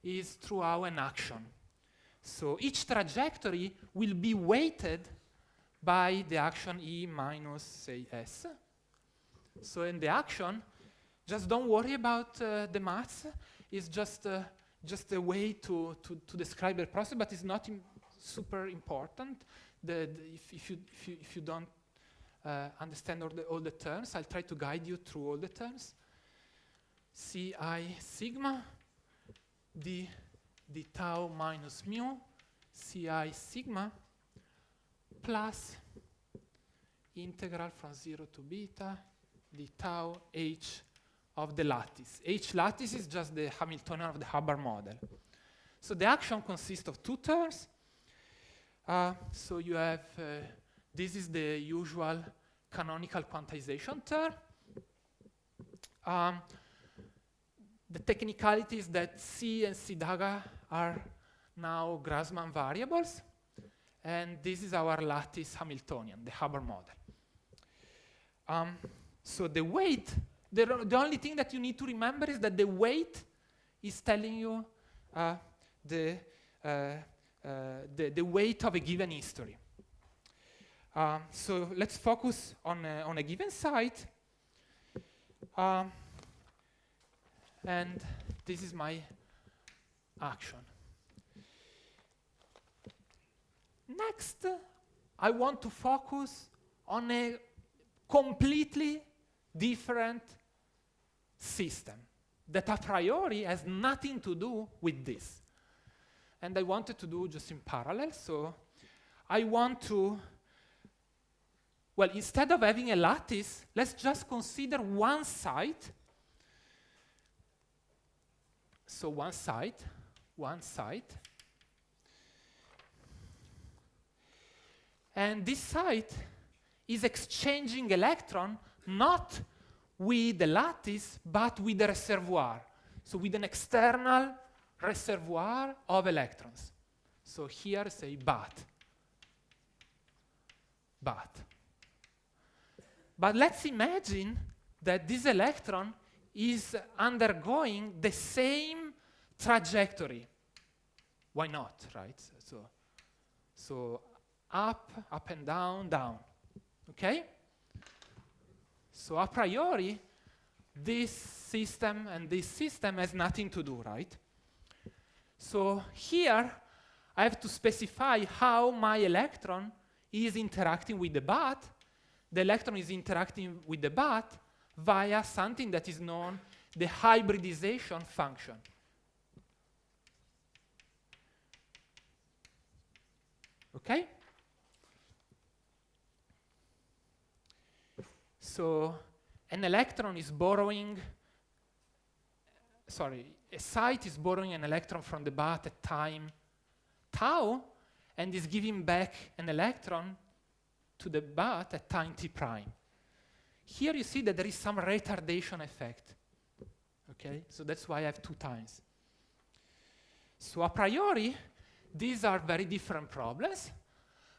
is through an action. So each trajectory will be weighted by the action E minus, say, S. So in the action, just don't worry about the maths. It's just a way to describe the process, but it's not super important. If you don't understand all the terms, I'll try to guide you through all the terms. Ci sigma, d tau minus mu, Ci sigma, plus integral from 0 to beta, d tau h of the lattice. H lattice is just the Hamiltonian of the Hubbard model. So the action consists of 2 terms. So you have, this is the usual canonical quantization term. The technicality is that C and C dagger are now Grassmann variables. And this is our lattice Hamiltonian, the Hubbard model. So the weight, the only thing that you need to remember is that the weight is telling you the weight of a given history. So let's focus on a given site. And this is my action. Next, I want to focus on a completely different system that a priori has nothing to do with this. And I wanted to do just in parallel, so I want to, well, instead of having a lattice, let's just consider one site. So one site. And this site is exchanging electron not with the lattice, but with the reservoir. So with an external reservoir of electrons. So here, say, but. But let's imagine that this electron is undergoing the same trajectory. Why not, right? So up and down, down. Okay? So a priori, this system and this system has nothing to do, right? So here, I have to specify how my electron is interacting with the bath. The electron is interacting with the bath via something that is known the hybridization function. Okay? So an electron is borrowing, a site is borrowing an electron from the bath at time tau, and is giving back an electron to the bath at time t prime. Here you see that there is some retardation effect. Okay, so that's why I have 2 times. So a priori, these are very different problems,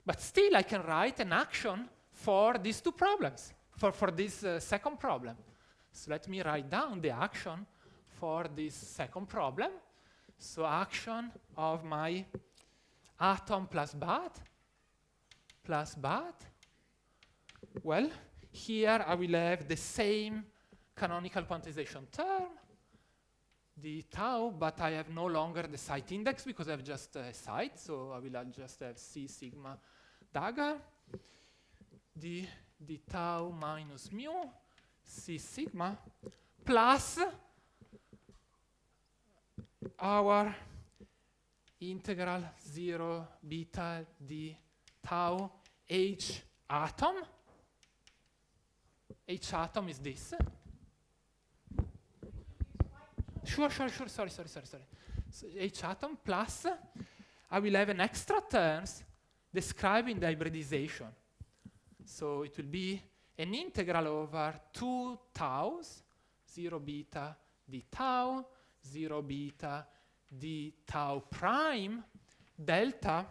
but still I can write an action for these 2 problems, for this second problem. So let me write down the action for this second problem. So action of my atom plus bath. Well, here I will have the same canonical quantization term, the tau, but I have no longer the site index because I have just a site, so I will just have C sigma dagger, the tau minus mu, C sigma, plus our integral 0 beta d tau h atom. H atom is this. Sure, sorry. So H atom plus, I will have an extra terms describing the hybridization. So it will be an integral over 2 taus, 0 beta d tau, 0 beta d tau prime, delta.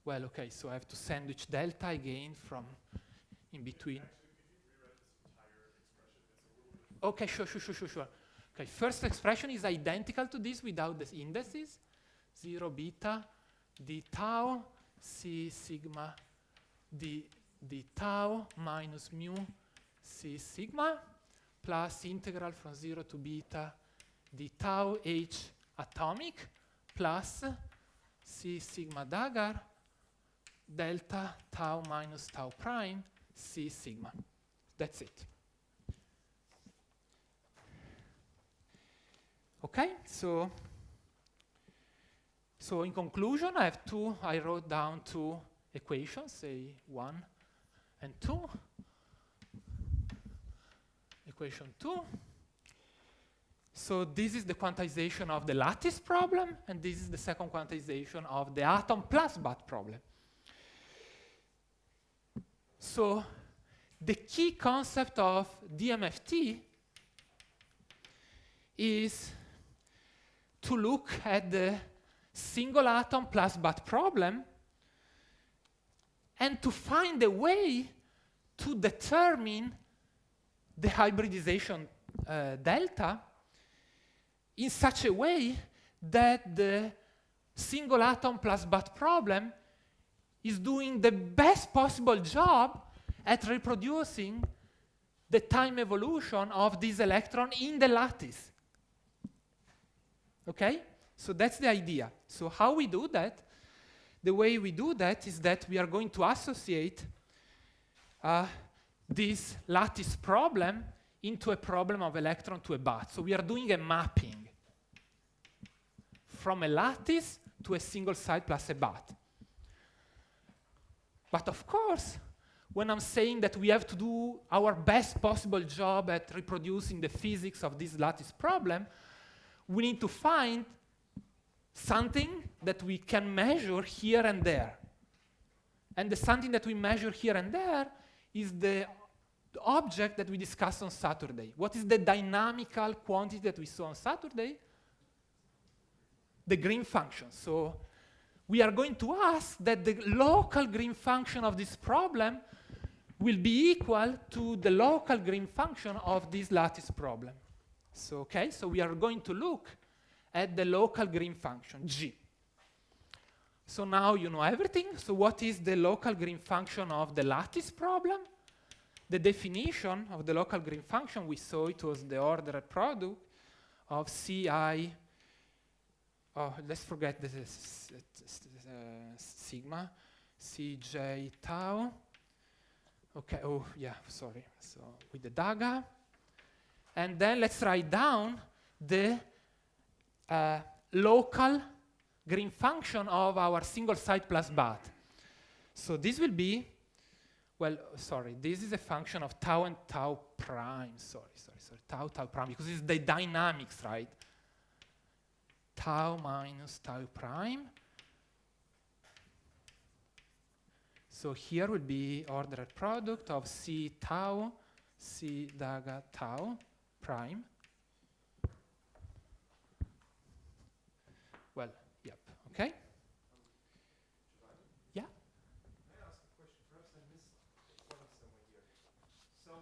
Well, okay, so I have to sandwich delta again from in between. Okay, sure. Okay, first expression is identical to this without the indices. 0 beta d tau C sigma d tau minus mu C sigma plus integral from 0 to beta d tau h atomic plus C sigma dagger delta tau minus tau prime C sigma. That's it. Okay, so in conclusion, I wrote down 2 equations, say 1 and 2. Equation 2. So this is the quantization of the lattice problem, and this is the second quantization of the atom plus bath problem. So the key concept of DMFT is to look at the single atom plus bath problem and to find a way to determine the hybridization delta in such a way that the single atom plus BAT problem is doing the best possible job at reproducing the time evolution of this electron in the lattice. Okay? So that's the idea. So how we do that? The way we do that is that we are going to associate this lattice problem into a problem of electron to a BAT. So we are doing a mapping from a lattice to a single site plus a BAT. But of course, when I'm saying that we have to do our best possible job at reproducing the physics of this lattice problem, we need to find something that we can measure here and there. And the something that we measure here and there is the object that we discussed on Saturday. What is the dynamical quantity that we saw on Saturday? The green function. So we are going to ask that the local green function of this problem will be equal to the local green function of this lattice problem. So, okay, so we are going to look at the local green function, G. So now you know everything. So what is the local green function of the lattice problem? The definition of the local green function, we saw it was the ordered product of Ci, let's forget this is sigma, Cj tau. Okay, oh yeah, sorry. So with the daga. And then let's write down the local green function of our single site plus BAT. So this will be, well, sorry, this is a function of tau and tau prime. Sorry, tau prime, because it's the dynamics, right? Tau minus tau prime. So here will be ordered product of C tau, C daga tau prime. Well, yep, okay? Yeah? May I ask a question? Perhaps I missed a point somewhere here. So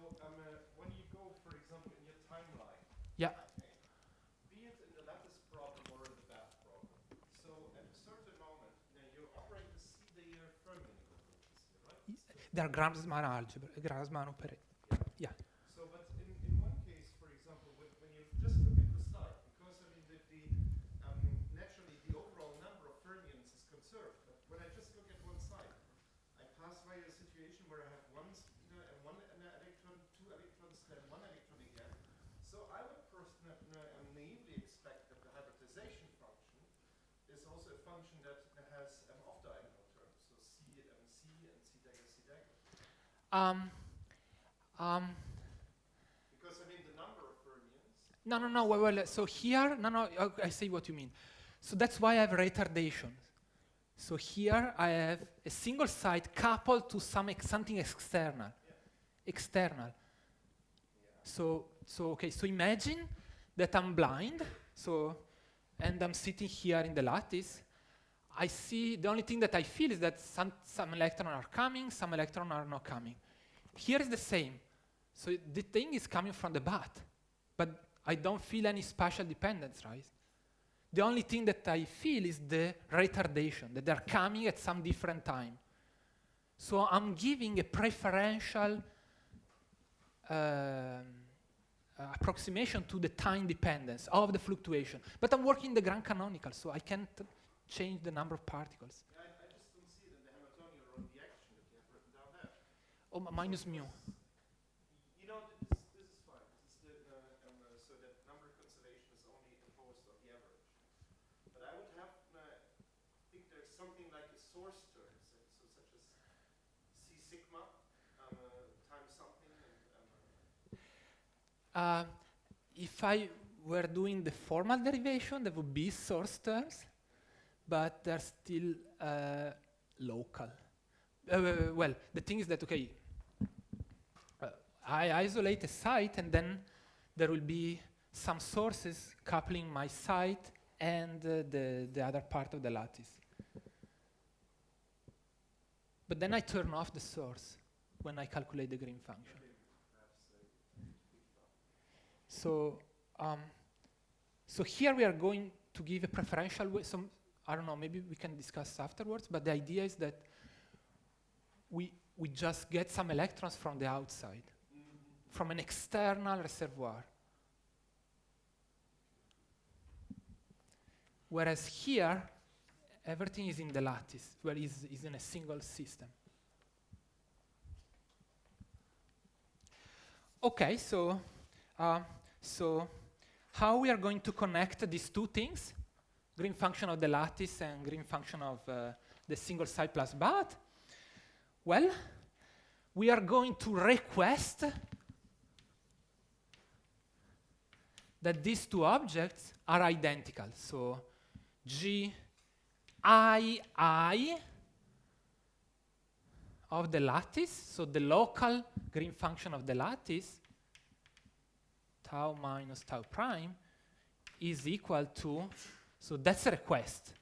when you go, for example, in your timeline, Yeah. be it in the lattice problem or in the bath problem, so at a certain moment, you operate the Fermium equations here, right? They are Grassmann algebra, Grassmann operator. Yeah. So, but in one case, for example, when you just look at the site, because I mean, naturally the overall number of fermions is conserved. But when I just look at one site, I pass by a situation where I have one electron, two electrons, then one electron again. So I would naively expect that the hybridization function is also a function that has off-diagonal terms. So C and C dagger. Because I mean the number of fermions. No. Well, so here, I see what you mean. So that's why I have retardation. So here I have a single site coupled to something external. Yeah. External. Yeah. So imagine that I'm blind, and I'm sitting here in the lattice. I see, the only thing that I feel is that some electrons are coming, some electrons are not coming. Here is the same. So the thing is coming from the BAT, but I don't feel any spatial dependence, right? The only thing that I feel is the retardation, that they're coming at some different time. So I'm giving a preferential approximation to the time dependence of the fluctuation. But I'm working the grand canonical, so I can't change the number of particles. Yeah, I just don't see it in the Hamiltonian or in the action that you have written down there. Oh, minus mu. You know, this is fine. This is so that number conservation is only composed of the average. But I would have, think there's something like a source term, so such as C sigma times something. If I were doing the formal derivation, there would be source terms, but they're still local. Well, the thing is that, okay, I isolate a site, and then there will be some sources coupling my site and the other part of the lattice. but then I turn off the source when I calculate the green function. So, so here we are going to give a preferential way. Some, I don't know, maybe we can discuss afterwards, but the idea is that we just get some electrons from the outside, from an external reservoir. Whereas here, everything is in the lattice, where is in a single system. Okay, so how we are going to connect these two things, green function of the lattice and green function of the single side plus but? Well, we are going to request that these two objects are identical. So G I of the lattice, so the local green function of the lattice, tau minus tau prime, is equal to, so that's a request,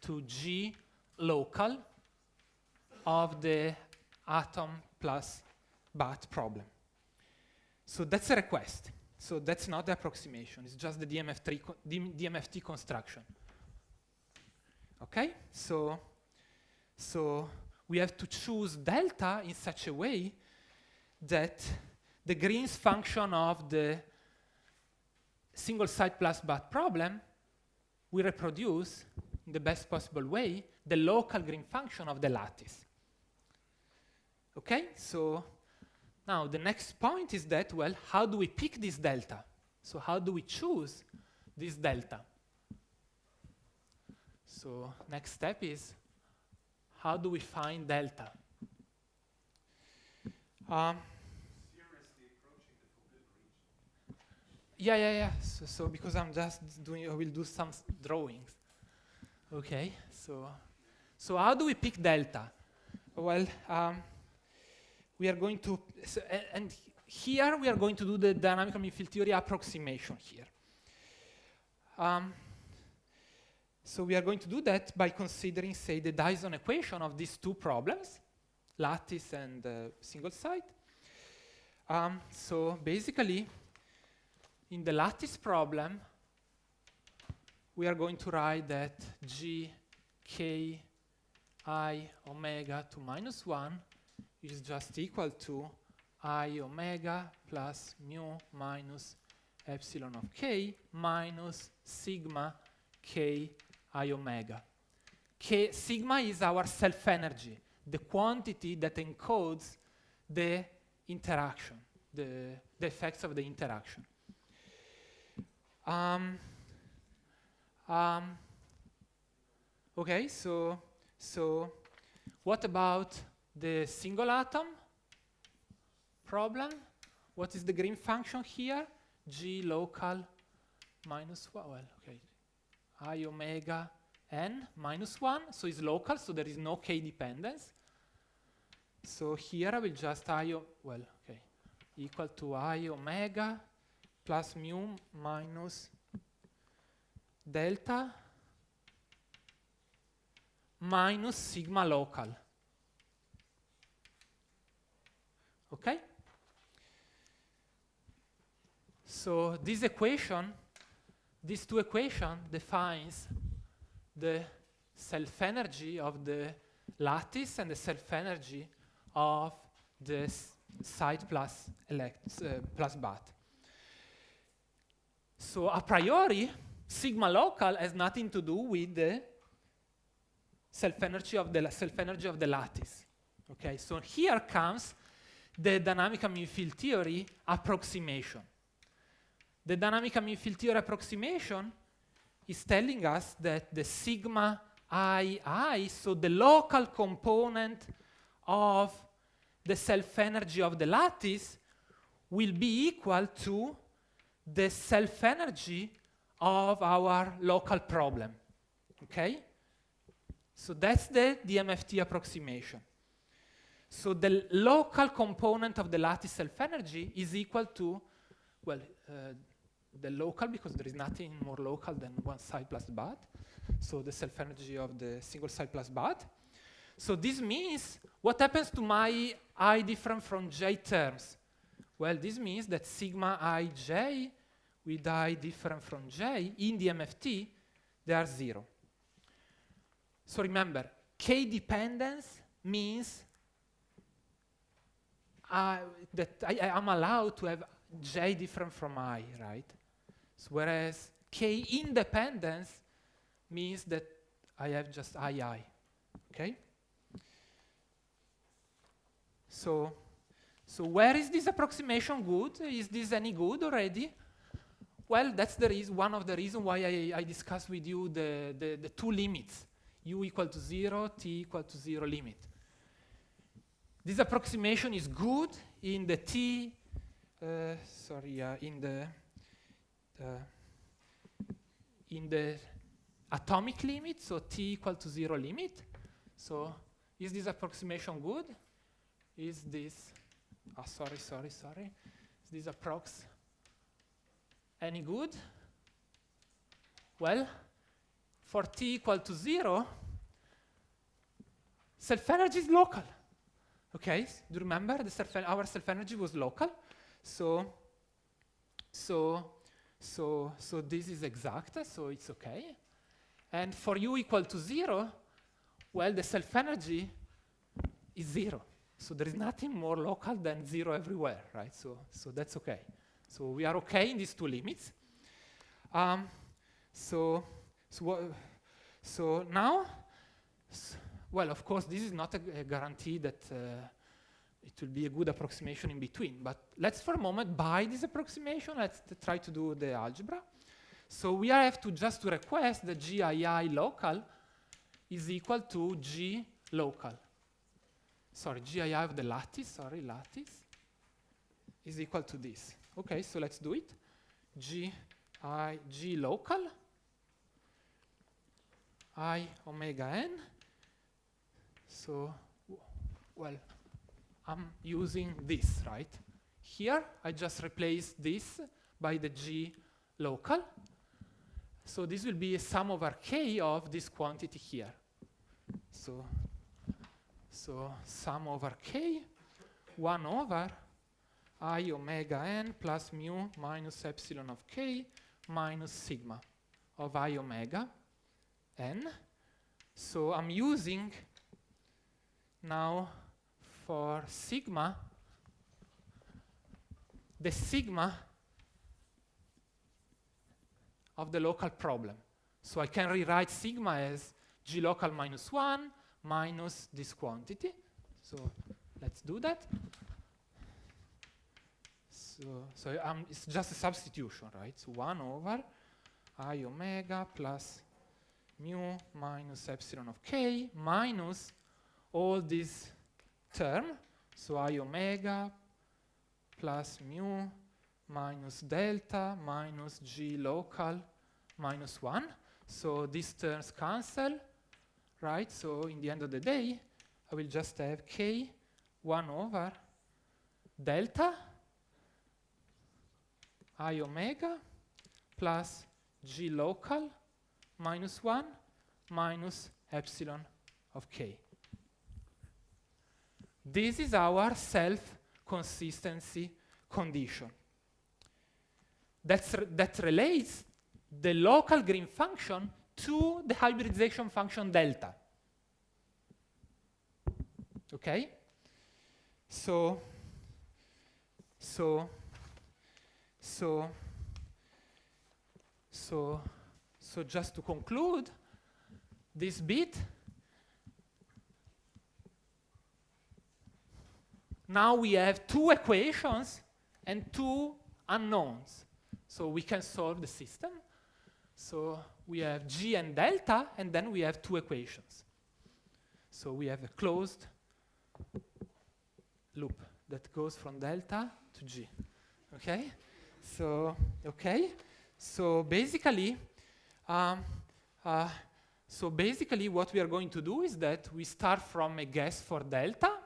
to G local of the atom plus but problem. So that's a request. So that's not the approximation, it's just the DMFT construction. Okay, so we have to choose delta in such a way that the Green's function of the single side plus but problem we reproduce in the best possible way the local Green function of the lattice. Okay, so now the next point is that, well, how do we pick this delta? So how do we choose this delta? So next step is, how do we find delta? Seriously approaching the forbidden region. Yeah. So because I'm just doing, I will do some drawings. Okay, so how do we pick delta? Well, we are going to, and here we are going to do the dynamical mean field theory approximation here. So we are going to do that by considering, say, the Dyson equation of these two problems, lattice and single side. So basically, in the lattice problem, we are going to write that G k I omega to minus 1 is just equal to I omega plus mu minus epsilon of k minus sigma k I omega. K sigma is our self-energy, the quantity that encodes the interaction, the effects of the interaction. Okay, so what about the single atom problem? What is the Green function here? G local minus 1, well, okay. I omega n minus 1, so it's local, so there is no k dependence. So here I will just equal to I omega plus mu minus delta minus sigma local. Okay? So this equation, these two equations defines the self-energy of the lattice and the self-energy of the side plus but. So a priori, sigma local has nothing to do with the self-energy of the lattice. Okay, so here comes the dynamical mean field theory approximation. The dynamical mean field theory approximation is telling us that the sigma I, so the local component of the self-energy of the lattice, will be equal to the self-energy of our local problem. Okay? So that's the DMFT approximation. So the local component of the lattice self-energy is equal to, well, the local, because there is nothing more local than one side plus but. So the self-energy of the single side plus but. So this means, what happens to my I different from j terms? Well, this means that sigma ij with I different from j in the MFT, they are 0. So remember, k dependence means that I am allowed to have j different from I, right? So whereas k independence means that I have just II, okay? So where is this approximation good? Is this any good already? Well, that's one of the reasons why I discussed with you the two limits, u equal to 0, t equal to 0 limit. This approximation is good in the in the atomic limit, so t equal to 0 limit. So is this approximation good? Is this, is this approx any good? Well, for t equal to 0, self-energy is local. Okay, do you remember our self-energy was local? So this is exact, so it's okay. And for u equal to 0, well, the self-energy is 0. So there is nothing more local than 0 everywhere, right? So that's okay. So we are okay in these two limits. So now, well, of course, this is not a guarantee that it will be a good approximation in between. But let's for a moment buy this approximation. Let's try to do the algebra. So we have to just to request that GII local is equal to G local. Sorry, GII of the lattice, lattice is equal to this. Okay, so let's do it. G local, I omega n. So, well, I'm using this, right? Here, I just replace this by the G local. So this will be a sum over k of this quantity here. So sum over k, 1 over I omega n plus mu minus epsilon of k minus sigma of I omega n. So I'm using now for sigma, the sigma of the local problem. So I can rewrite sigma as g local minus 1 minus this quantity. So let's do that. So it's just a substitution, right? So 1 over I omega plus mu minus epsilon of k minus all this term. So I omega plus mu minus delta minus g local minus 1. So these terms cancel, right? So in the end of the day, I will just have k 1 over delta I omega plus g local minus 1 minus epsilon of k. This is our self-consistency condition. That relates the local Green function to the hybridization function delta. Okay? So just to conclude this bit, now we have two equations and two unknowns. So we can solve the system. So we have g and delta, and then we have two equations. So we have a closed loop that goes from delta to g. Okay? So basically, what we are going to do is that we start from a guess for delta.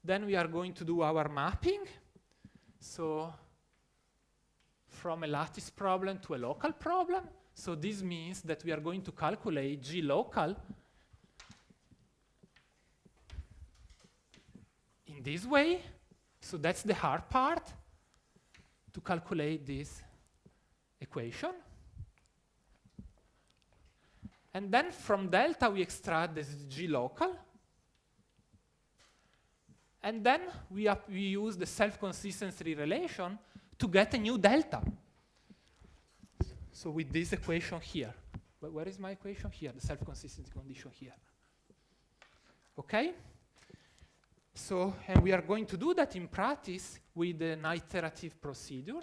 Then we are going to do our mapping. So from a lattice problem to a local problem. So this means that we are going to calculate g local this way. So that's the hard part, to calculate this equation. And then from delta, we extract this G local. And then we use the self-consistency relation to get a new delta. So with this equation here. Where is my equation? Here, the self-consistency condition here. Okay? So, and we are going to do that in practice with an iterative procedure.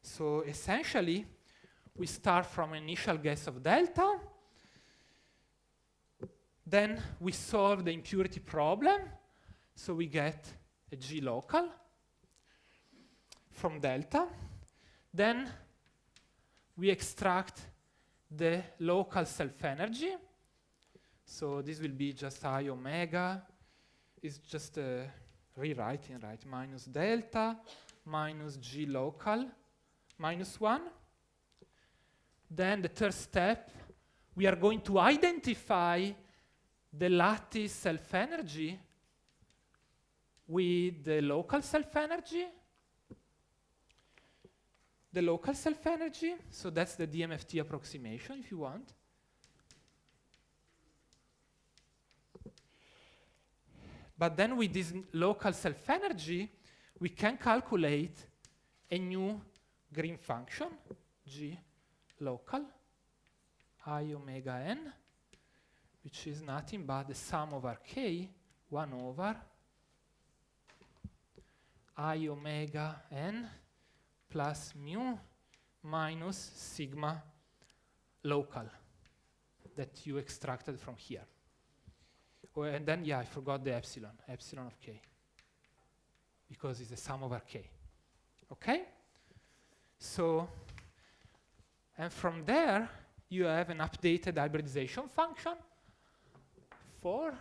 So essentially, we start from an initial guess of delta. Then we solve the impurity problem. So we get a G local from delta. Then we extract the local self-energy. So this will be just I omega. It's just rewriting, right? Minus delta minus G local minus 1. Then the third step, we are going to identify the lattice self-energy with the local self-energy. The local self-energy, so that's the DMFT approximation if you want. But then with this local self-energy, we can calculate a new Green function, G local, I omega n, which is nothing but the sum over k, 1 over I omega n plus mu minus sigma local that you extracted from here. Oh, and then, yeah, I forgot the epsilon of k, because it's the sum over k. Okay? So, and from there, you have an updated hybridization function, 4.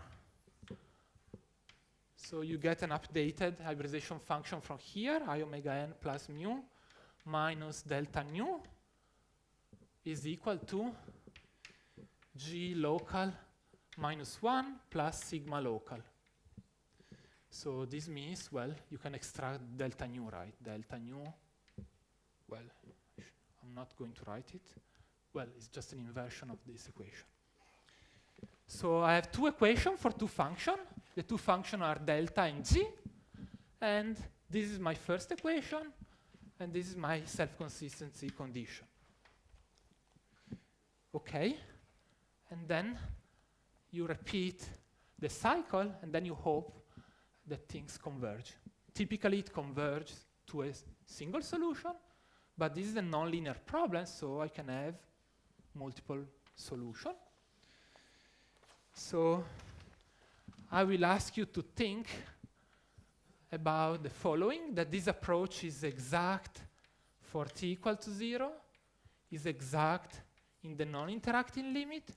So you get an updated hybridization function from here, I omega n plus mu minus delta nu is equal to G local minus 1 plus sigma local. So this means, well, you can extract delta nu, right? Delta nu, well, I'm not going to write it. Well, it's just an inversion of this equation. So I have two equations for two functions. The two functions are delta and g. And this is my first equation. And this is my self-consistency condition. Okay. And then you repeat the cycle, and then you hope that things converge. Typically, it converges to a single solution. But this is a nonlinear problem, so I can have multiple solutions. So I will ask you to think about the following, that this approach is exact for t equal to 0, is exact in the non-interacting limit,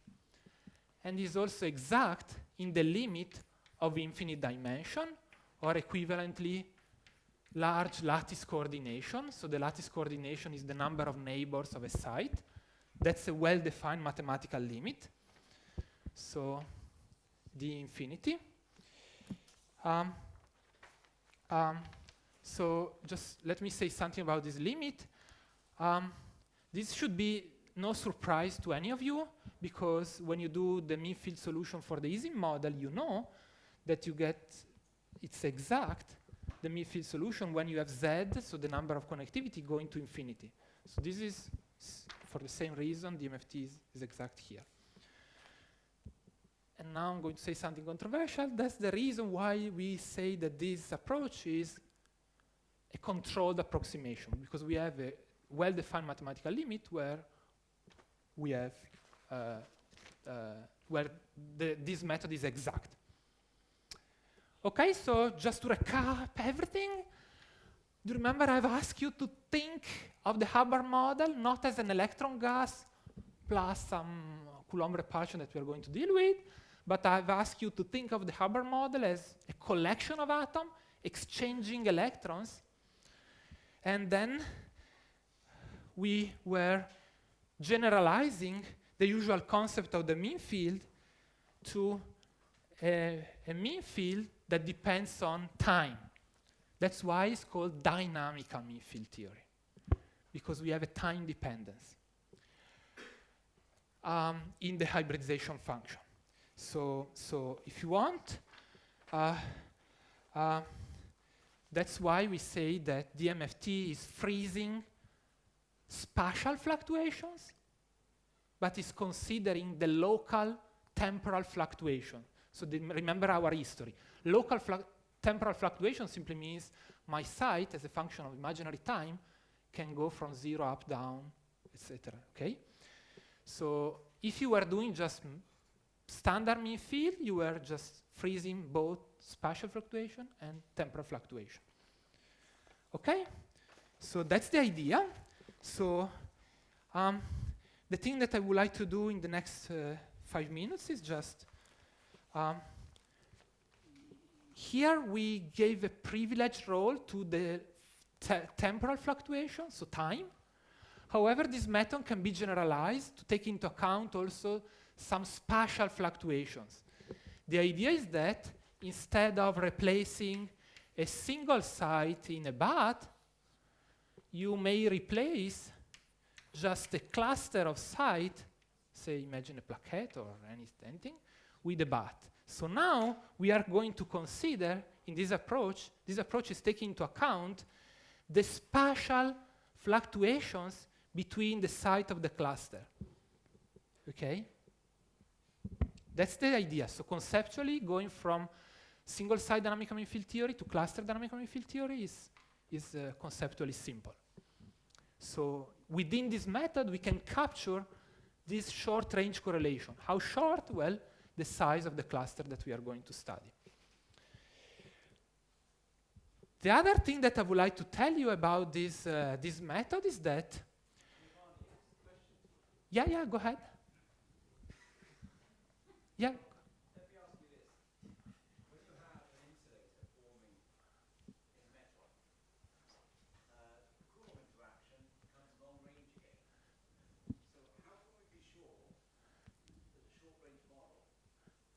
and is also exact in the limit of infinite dimension, or equivalently large lattice coordination. So the lattice coordination is the number of neighbors of a site. That's a well-defined mathematical limit. So d infinity. So just let me say something about this limit. This should be no surprise to any of you, because when you do the mean field solution for the Ising model, you know that you get, it's exact, the mean field solution when you have z, so the number of connectivity going to infinity. So this is, for the same reason, DMFT is exact here. And now I'm going to say something controversial. That's the reason why we say that this approach is a controlled approximation, because we have a well-defined mathematical limit where we have this method is exact. Okay, so just to recap everything, do you remember I've asked you to think of the Hubbard model not as an electron gas plus some Coulomb repulsion that we are going to deal with, but I've asked you to think of the Hubbard model as a collection of atoms exchanging electrons. And then we were generalizing the usual concept of the mean field to a mean field that depends on time. That's why it's called dynamical mean field theory, because we have a time dependence in the hybridization function. So if you want, that's why we say that DMFT is freezing spatial fluctuations, but is considering the local temporal fluctuation. So remember our history. Local temporal fluctuation simply means my site, as a function of imaginary time, can go from 0 up, down, etc. Okay? So if you were doing just standard mean field, you were just freezing both spatial fluctuation and temporal fluctuation. Okay? So that's the idea. So the thing that I would like to do in the next 5 minutes is just here we gave a privileged role to the temporal fluctuation, so time. However, this method can be generalized to take into account also some spatial fluctuations. The idea is that instead of replacing a single site in a bath, you may replace just a cluster of sites, say imagine a plaquette or anything, with a bath. So now we are going to consider in this approach is taking into account the spatial fluctuations between the site of the cluster. Okay? That's the idea. So conceptually, going from single-site dynamical mean field theory to cluster dynamical mean field theory is conceptually simple. So within this method, we can capture this short-range correlation. How short? Well, the size of the cluster that we are going to study. The other thing that I would like to tell you about this method is that... Yeah, go ahead. Yeah. Let me ask you this. When you have an insulator forming in metal, the Coulomb interaction becomes long range again. So how can we be sure that the short range model,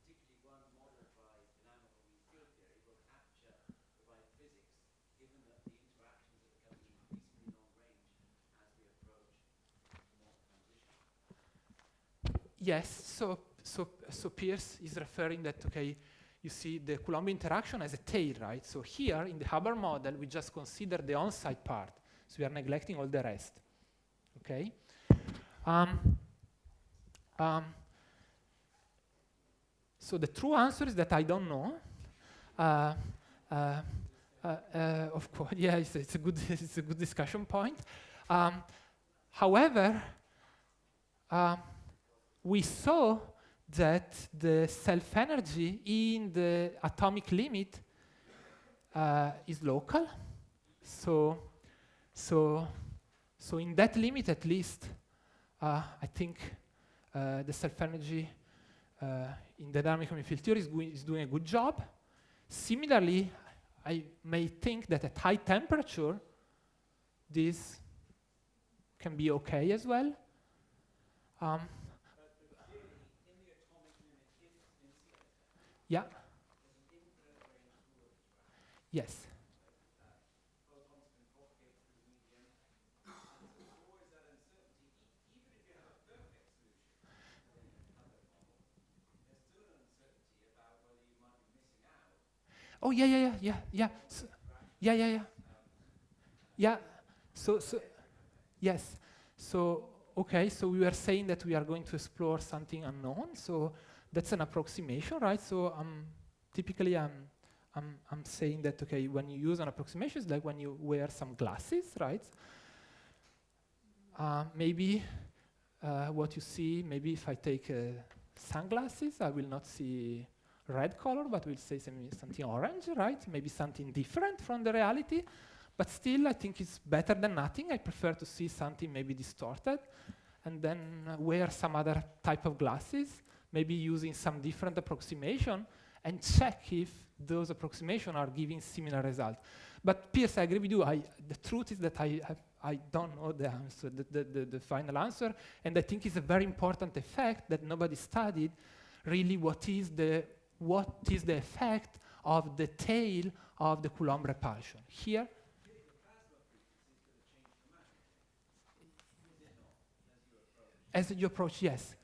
particularly one modeled by dynamical mean field theory, will capture the right physics, given that the interactions are becoming increasingly long range as we approach more transition? Yes, so Piers is referring that, okay, you see the Coulomb interaction as a tail, right? So here in the Hubbard model, we just consider the on-site part. So we are neglecting all the rest, okay? So the true answer is that I don't know. Of course, yeah, it's a good discussion point. However, we saw that the self-energy in the atomic limit is local. So in that limit, at least, I think the self-energy in the dynamical mean field theory is doing a good job. Similarly, I may think that at high temperature, this can be okay as well. Yeah. Yes. Photons can propagate through the medium, and so there's always that uncertainty. Even if you have a perfect solution in the Hubbard model, there's still an uncertainty about whether you might be missing out. Oh, yeah. So, yeah. So, yes. So, okay, so we were saying that we are going to explore something unknown. So that's an approximation, right? So typically I'm saying that, okay, when you use an approximation, it's like when you wear some glasses, right? Maybe what you see, maybe if I take sunglasses, I will not see red color, but will say something orange, right? Maybe something different from the reality. But still, I think it's better than nothing. I prefer to see something maybe distorted and then wear some other type of glasses, maybe using some different approximation and check if those approximations are giving similar results. But Piers, I agree with you. The truth is that I I don't know the answer, the final answer, and I think it's a very important effect that nobody studied. Really, what is the effect of the tail of the Coulomb repulsion here? As you approach, yes.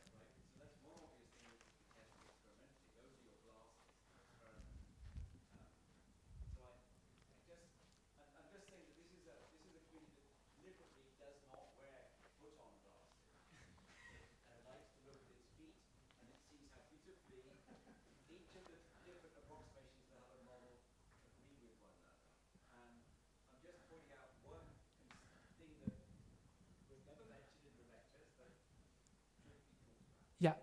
Each of the different approximations that have a model agree with one another. And I'm just pointing out one thing that was never mentioned in the lectures but should be talked about. Yeah.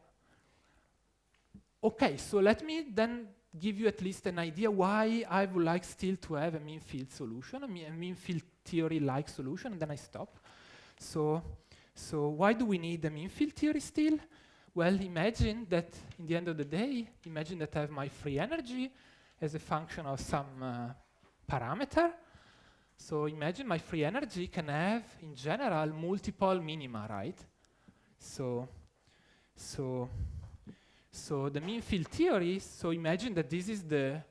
Okay, so let me then give you at least an idea why I would like still to have a mean field solution, a mean field theory-like solution, and then I stop. So why do we need a mean field theory still? Well, imagine that in the end of the day, imagine that I have my free energy as a function of some parameter. So imagine my free energy can have, in general, multiple minima, right? So the mean field theory, so imagine that this is the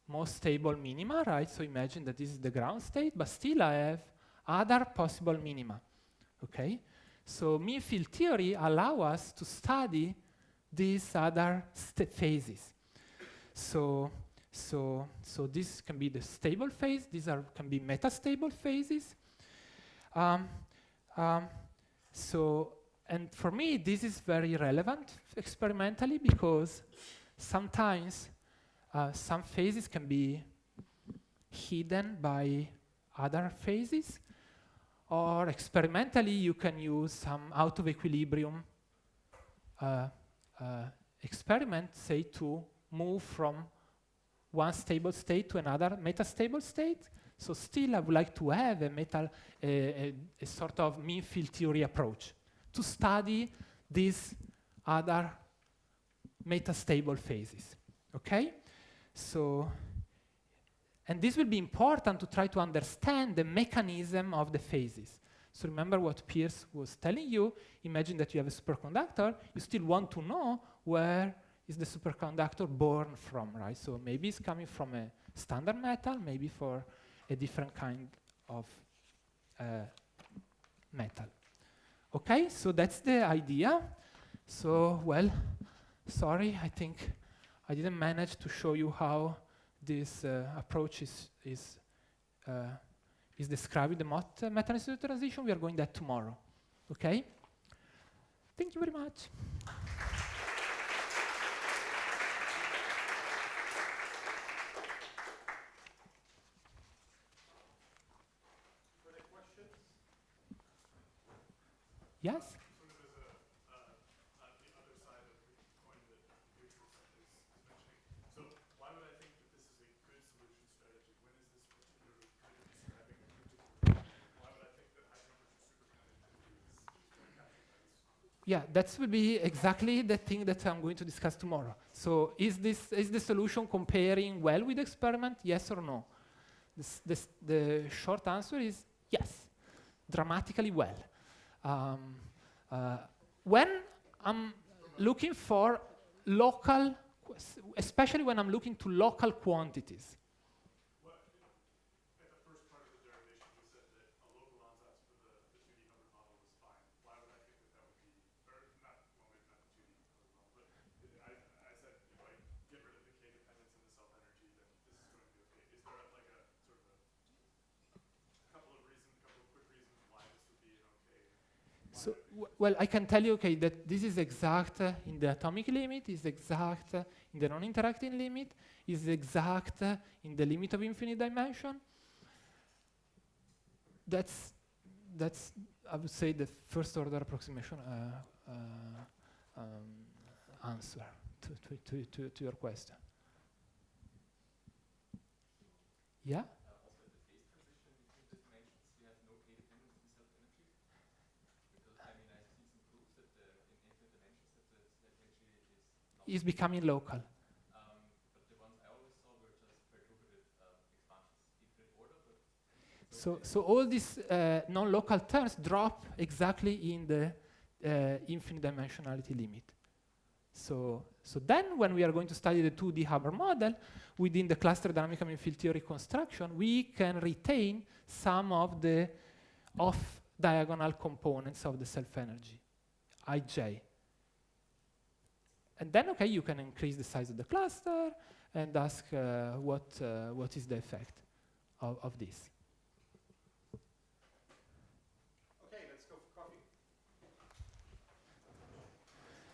most stable minima, right? So imagine that this is the ground state, but still I have other possible minima, okay? So mean field theory allows us to study these other phases. So this can be the stable phase. These can be metastable phases. And for me, this is very relevant experimentally because sometimes some phases can be hidden by other phases. Or experimentally, you can use some out of equilibrium experiment, say, to move from one stable state to another metastable state. So still, I would like to have a sort of mean field theory approach to study these other metastable phases, okay? And this will be important to try to understand the mechanism of the phases. So remember what Piers was telling you. Imagine that you have a superconductor. You still want to know where is the superconductor born from, right? So maybe it's coming from a standard metal, maybe for a different kind of metal. Okay, so that's the idea. So, well, sorry, I think I didn't manage to show you how this approach is described in the meta-institute transition. We are going that tomorrow. Okay? Thank you very much. Further questions? Yes? Sort of as the other side of the coin that Richard is mentioning. So why would I think that this is a good solution strategy? When is this particularly good at describing a particular? Why would I think that high temperature superconductivity is going to capture that? Yeah, that will be exactly the thing that I'm going to discuss tomorrow. So is the solution comparing well with the experiment? Yes or no? The short answer is yes, dramatically well. When I'm looking for local, especially when I'm looking to local quantities. Well, at the first part of the derivation, you said that a local ansatz for the 2D Hubbard model was fine. Why would I think that that would be, or not, well, maybe not the 2D Hubbard model, but I said if I get rid of the K dependence and the self-energy, then this is going to be okay. Is there like a sort of a couple of quick reasons why this would be an okay? So, well, I can tell you, okay, that this is exact in the atomic limit, is exact in the non-interacting limit, is exact in the limit of infinite dimension. That's I would say, the first order approximation answer to your question. Yeah? Also, at the phase transition between the dimensions, we have no K dependence in self-energy. Because, I mean, I've seen some proofs that in infinite dimensions that the self-energy is not. Is becoming local. But the ones I always saw were just perturbative expansions, infinite order. But So all these non-local terms drop exactly in the infinite dimensionality limit. So then when we are going to study the 2D Hubbard model, within the cluster dynamic mean field theory construction, we can retain some of the off-diagonal components of the self-energy, Ij. And then, okay, you can increase the size of the cluster and ask what is the effect of this. Okay, let's go for coffee.